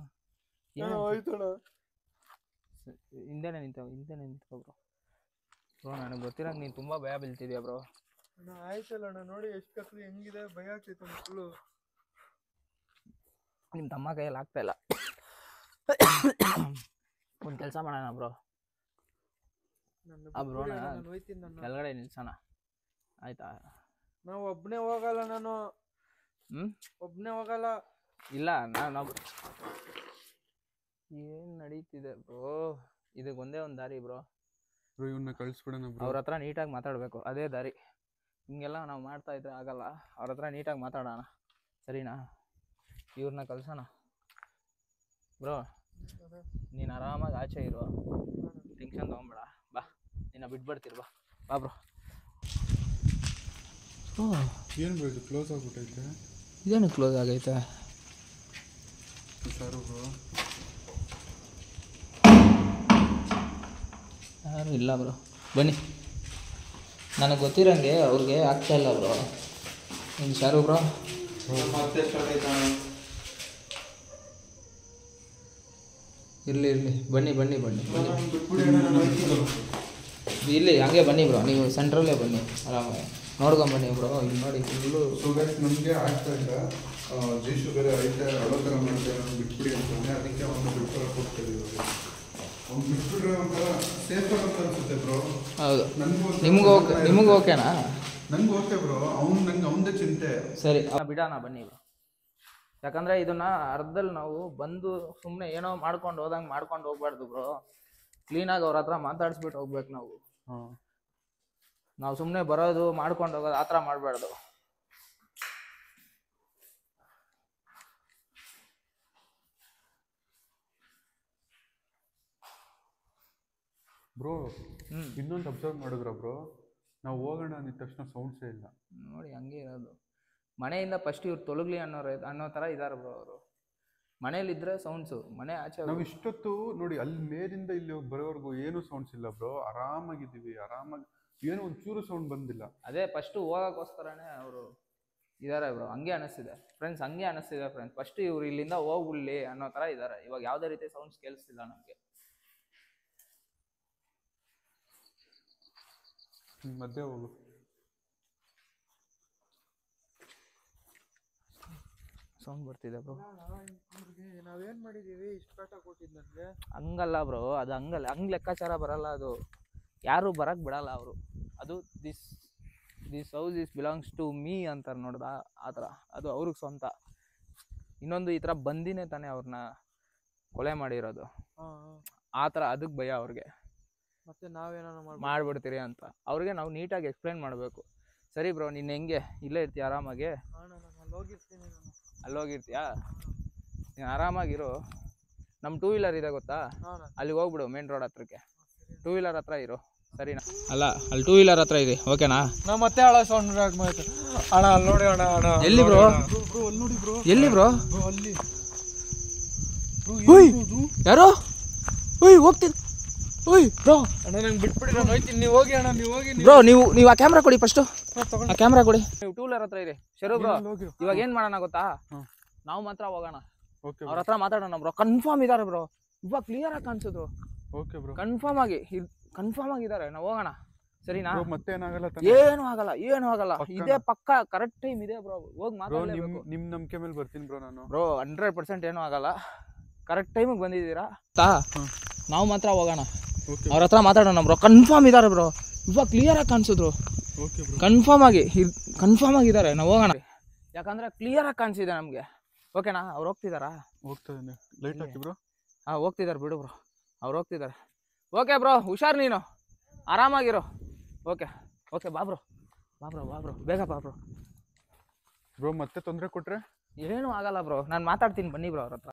ಹಿಂದೆನೆ ನಿಂತ್ಕೊ ಬ್ರೋ. ಬ್ರೋ ನನಗೆ ಗೊತ್ತಿರಂಗೆ ನೀನು ತುಂಬ ಭಯ ಬೀಳ್ತಿದ್ಯಾ ಬ್ರೋ. ಅಣ್ಣ ಆಯ್ತಲ್ಲ ಅಣ್ಣ, ನೋಡಿ ಎಷ್ಟು ಕತ್ಲು ಹೆಂಗಿದೆ, ಭಯ ಆಗ್ತೈತೆ ಫುಲ್ಲು. ನಿಮ್ಮ ತಮ್ಮ ಕೈಯಲ್ಲಿ ಆಗ್ತಾ ಇಲ್ಲ. ಒಂದು ಕೆಲಸ ಮಾಡೋಣ ಬ್ರೋ. ಬ್ರೋನ ಕೆಳಗಡೆ ನಿಲ್ಸೋಣ ಆಯ್ತಾ? ನಾವು ಒಬ್ಬನೇ ಹೋಗಲ್ಲ, ನಾನು ಒಬ್ಬನೇ ಹೋಗಲ್ಲ. ಇಲ್ಲ ನಾವು ಏನು ನಡೀತಿದೆ ಬ್ರೋ? ಇದಕ್ಕೆ ಒಂದೇ ಒಂದು ದಾರಿ ಬ್ರೋ. ಇವನ್ನ ಕಳಿಸ್ಬಿಡೋಣ ಬ್ರೋ. ಅವ್ರ ಹತ್ರ ನೀಟಾಗಿ ಮಾತಾಡಬೇಕು, ಅದೇ ದಾರಿ. ಹಿಂಗೆಲ್ಲ ನಾವು ಮಾಡ್ತಾ ಇದ್ರೆ ಆಗಲ್ಲ. ಅವ್ರ ಹತ್ರ ನೀಟಾಗಿ ಮಾತಾಡೋಣ, ಸರಿನಾ? ಇವ್ರನ್ನ ಕಳ್ಸೋಣ ಬ್ರೋ. ನೀನು ಆರಾಮಾಗಿ ಆಚೆ ಇರು, ಟೆನ್ಷನ್ ತೊಗೊಂಬೇಡ. ಬಾ, ನಿನ್ನ ಬಿಟ್ಬಿಡ್ತೀರಿ. ಬಾ ಬ್ರೋ. ಏನು ಬ್ರೋ ಇದು ಕ್ಲೋಸ್ ಆಗ್ಬಿಟ್ಟೈತೆ? ಇದೇನು ಕ್ಲೋಸ್ ಆಗೈತೆ? ಹುಷಾರು ಬ್ರೋ. ಯಾರು ಇಲ್ಲ ಬ್ರೋ, ಬನ್ನಿ. ನನಗೆ ಗೊತ್ತಿರಂಗೆ ಅವ್ರಿಗೆ ಆಗ್ತಾ ಇಲ್ಲ ಬ್ರೋ. ನೀನು ಶಾರು ಬ್ರೋ. ಇರಲಿ ಬನ್ನಿ ಇಲ್ಲಿ ಹಂಗೆ ಬನ್ನಿ ಬ್ರೋ. ನೀವು ಸೆಂಟ್ರಲ್ಲೇ ಬನ್ನಿ, ಆರಾಮಾಗಿ ನೋಡ್ಕೊಂಬನ್ನಿ ಬ್ರೋ. ಇಲ್ಲಿ ನೋಡಿ ಫುಲ್ಲು ಶುಗರ್ ನಮಗೆ ಆಗ್ತಾ ಇಲ್ಲ. ಜಿ ಶುಗರ್ ಐತೆ, ಅಳೋ ಥರ ಮಾಡ್ತೇವೆ, ಬಿಟ್ಬಿಡಿ ಅಂತಾನೆ. ಅದಕ್ಕೆ ಅವನು ಬಿಟ್ಕೊಳಕ್ಕೆ ಹೋಗ್ತೀವಿ. ಅವ್ನು ಬಿಟ್ಬಿಟ್ರೆ ಒಂಥರ ಸೇಫರ್ ಅಂತ ಅನ್ಸುತ್ತೆ ಬ್ರೋ. ಹೌದು, ನಿಮ್ಗೆ ನಿಮಗೆ ಓಕೆನಾ? ನಂಗೆ ಓಕೆ ಬ್ರೋ. ನಂಗೆ ಅವನದೇ ಚಿಂತೆ. ಸರಿ ಬಿಡೋಣ ಬನ್ನಿ ಬ್ರೋ. ಯಾಕಂದರೆ ಇದನ್ನ ಅರ್ಧದಲ್ಲಿ ನಾವು ಬಂದು ಸುಮ್ಮನೆ ಏನೋ ಮಾಡ್ಕೊಂಡು ಹೋದಂಗೆ ಮಾಡ್ಕೊಂಡು ಹೋಗ್ಬಾರ್ದು ಬ್ರೋ. ಕ್ಲೀನಾಗಿ ಅವ್ರ ಹತ್ರ ಮಾತಾಡಿಸ್ಬಿಟ್ಟು ಹೋಗ್ಬೇಕು ನಾವು. ನಾವು ಸುಮ್ಮನೆ ಬರೋದು ಮಾಡ್ಕೊಂಡು ಹೋಗೋದು ಆ ಥರ ಮಾಡಬಾರ್ದು ಬ್ರೋ. ಇನ್ನೊಂದು ಅಬ್ಸರ್ವ್ ಮಾಡಿದ್ರ ಬ್ರೋ, ನಾವು ಹೋಗೋಣ ಅಂದ ತಕ್ಷಣ ಸೌಂಡ್ಸೇ ಇಲ್ಲ ನೋಡಿ. ಹಂಗೆ ಇರೋದು. ಮನೆಯಿಂದ ಫಸ್ಟ್ ಇವ್ರು ತೊಲಗ್ಲಿ ಅನ್ನೋ ಥರ ಇದ್ದಾರೆ ಬ್ರೋ ಅವರು. ಮನೇಲಿದ್ದರೆ ಸೌಂಡ್ಸು, ಮನೆ ಆಚೆ ನಾವು ಇಷ್ಟೊತ್ತು ನೋಡಿ ಅಲ್ಲಿ ಮೇಲಿಂದ ಇಲ್ಲಿ ಬರೋವರೆಗೂ ಏನೂ ಸೌಂಡ್ಸ್ ಇಲ್ಲ ಬ್ರೋ. ಆರಾಮಾಗಿದ್ದೀವಿ, ಆರಾಮಾಗಿ ಏನೋ ಒಂಚೂರು ಸೌಂಡ್ ಬಂದಿಲ್ಲ. ಅದೇ ಫಸ್ಟು ಹೋಗೋಕ್ಕೋಸ್ಕರನೇ ಅವರು ಇದ್ದಾರೆ ಬ್ರೋ. ಹಂಗೆ ಅನಿಸ್ತಿದೆ ಫ್ರೆಂಡ್ಸ್, ಹಂಗೆ ಅನಿಸ್ತಿದೆ ಫ್ರೆಂಡ್ಸ್. ಫಸ್ಟ್ ಇವ್ರು ಇಲ್ಲಿಂದ ಹೋಗ್ಬಿಡ್ಲಿ ಅನ್ನೋ ಥರ ಇದ್ದಾರೆ. ಇವಾಗ ಯಾವುದೇ ರೀತಿ ಸೌಂಡ್ಸ್ ಕೇಳಿಸ್ತಿಲ್ಲ ನಮಗೆ. ಮಧ್ಯೆ ಹೋಗು. ಸೌಂಡ್ ಬರ್ತಿದೆ ಬ್ರೋ. ನಾವೇನ್ ಮಾಡಿದೀವಿ? ಇಷ್ಟು ಕಾಟ ಕೊಟ್ಟಿದ್ದು ನನಗೆ. ಹಂಗಲ್ಲ ಬ್ರೋ, ಅದು ಹಂಗೆ ಲೆಕ್ಕಾಚಾರ ಬರಲ್ಲ. ಅದು ಯಾರು ಬರಕ್ಕೆ ಬಿಡಲ್ಲ ಅವರು. ಅದು this house is belongs to me ಅಂತಾರೆ ನೋಡ್ದ, ಆ ಥರ. ಅದು ಅವ್ರಿಗೆ ಸ್ವಂತ. ಇನ್ನೊಂದು ಈ ಥರ ಬಂದಿನೇ ತಾನೇ ಅವ್ರನ್ನ ಕೊಲೆ ಮಾಡಿರೋದು. ಆ ಥರ ಅದಕ್ಕೆ ಭಯ ಅವ್ರಿಗೆ. ಮತ್ತೆ ನಾವೇನೋ ಮಾಡ್ಬಿಡ್ತೀರಿ ಅಂತ ಅವ್ರಿಗೆ ನಾವು ನೀಟಾಗಿ ಎಕ್ಸ್ಪ್ಲೈನ್ ಮಾಡಬೇಕು. ಸರಿ ಬ್ರೋ, ನೀನು ಹೆಂಗೆ ಇಲ್ಲೇ ಇರ್ತೀಯ ಆರಾಮಾಗಿ? ಅಲ್ಲೋಗಿರ್ತೀಯಾ? ನೀನು ಆರಾಮಾಗಿರು. ನಮ್ಮ 2 ವೀಲರ್ ಇದೆ ಗೊತ್ತಾ, ಅಲ್ಲಿಗೆ ಹೋಗ್ಬಿಡು. ಮೇನ್ ರೋಡ್ ಹತ್ರಕ್ಕೆ 2 ವೀಲರ್ ಹತ್ರ ಇರು, ಸರಿನಾ? ಅಲ್ಲ, ಅಲ್ಲಿ 2 ವೀಲರ್ ಹತ್ರ ಇದೆ, ಓಕೆನಾ? ನಾ ಮತ್ತೆ ಹಳ ಸೌಂಡ್ ಅಣ್ಣ ಅಲ್ಲಿ ನೋಡಿ ಅಣ್ಣ. ಎಲ್ಲಿ ಬ್ರೋ? ಎಲ್ಲಿ ಬ್ರೋ? ಅಲ್ಲಿ ಯಾರು? ಹೋಗ್ತೀನಿ. ಬ್ರೋ ಅಣ್ಣ ನಂಗೆ ಬಿಟ್ಬಿಡಿ, ನಾನು ಹೋಗ್ತೀನಿ. ನೀವು ಹೋಗಿ ಅಣ್ಣ, ನೀವು ಹೋಗಿ ಬ್ರೋ. ನೀವು ಆ ಕ್ಯಾಮ್ರಾ ಕೊಡಿ ಫಸ್ಟು. ಆ ಕ್ಯಾಮ್ರಾ ಕೊಡಿ. ನೀವು 2 ವೀಲರ್ ಹತ್ರ ಇದೆ ಶರು ಬ್ರೋ. ಇವಾಗ ಏನು ಮಾಡೋಣ ಗೊತ್ತಾ? ನಾವು ಮಾತ್ರ ಹೋಗೋಣ, ಅವ್ರ ಹತ್ರ ಮಾತಾಡೋಣ ಬ್ರೋ. ಕನ್ಫರ್ಮ್ ಇದ್ದಾರೆ ಬ್ರೋ. ಇವಾಗ ಕ್ಲಿಯರ್ ಆಗಿ ಕಾಣಿಸೋದು. ಓಕೆ ಬ್ರೋ ಕನ್ಫರ್ಮ್ ಆಗಿದ್ದಾರೆ, ನಾವು ಹೋಗೋಣ ಸರಿನಾ? ಮತ್ತೆ ಏನಾಗಲ್ಲ ಏನು ಆಗಲ್ಲ, ಏನು ಆಗಲ್ಲ. ಇದೇ ಪಕ್ಕ ಕರೆಕ್ಟ್ ಟೈಮ್ ಇದೆ ಬ್ರೋ, ಹೋಗಿ ಬ್ರೋ. ಮಾತಾಡ್ಲೇಬೇಕು. ನಿಮ್ ನಂಬಿಕೆ ಮೇಲೆ ಬರ್ತೀನಿ ಬ್ರೋ ನಾನು. ಬ್ರೋ 100% ಏನೂ ಆಗಲ್ಲ, ಕರೆಕ್ಟ್ ಟೈಮಿಗೆ ಬಂದಿದ್ದೀರಾ. ನಾವು ಮಾತ್ರ ಹೋಗೋಣ, ಅವ್ರ ಹತ್ರ ಮಾತಾಡೋಣ ಬ್ರೋ. ಕನ್ಫರ್ಮ್ ಇದ್ದಾರೆ ಬ್ರೋ, ಇವಾಗ ಕ್ಲಿಯರ್ ಆಗಿ ಕಾಣಿಸಿದ್ರು. ಕನ್ಫರ್ಮ್ ಆಗಿದ್ದಾರೆ, ನಾವು ಹೋಗೋಣ. ಯಾಕಂದ್ರೆ ಕ್ಲಿಯರ್ ಆಗಿ ಕಾಣಿಸಿದೆ ನಮಗೆ. ಓಕೆನಾ? ಅವ್ರು ಹೋಗ್ತಿದಾರಾ? ಹೋಗ್ತಾನೆ. ಲೈಟ್ ಹಾಕಿ ಬ್ರೋ. ಹೋಗ್ತಿದ್ದಾರೆ ಬಿಡು ಬ್ರೋ, ಅವ್ರು ಹೋಗ್ತಿದ್ದಾರೆ. ಓಕೆ ಬ್ರೋ, ಹುಷಾರು, ನೀನು ಆರಾಮಾಗಿರೋ. ಓಕೆ ಬಾ ಬ್ರೋ, ಬೇಗ ಬಾ ಬ್ರೋ. ಬ್ರೋ ಮತ್ತೆ ತೊಂದರೆ ಕೊಟ್ರೆ ಏನೂ ಆಗಲ್ಲ ಬ್ರೋ, ನಾನು ಮಾತಾಡ್ತೀನಿ, ಬನ್ನಿ ಬ್ರೋ ಅವ್ರ ಹತ್ರ.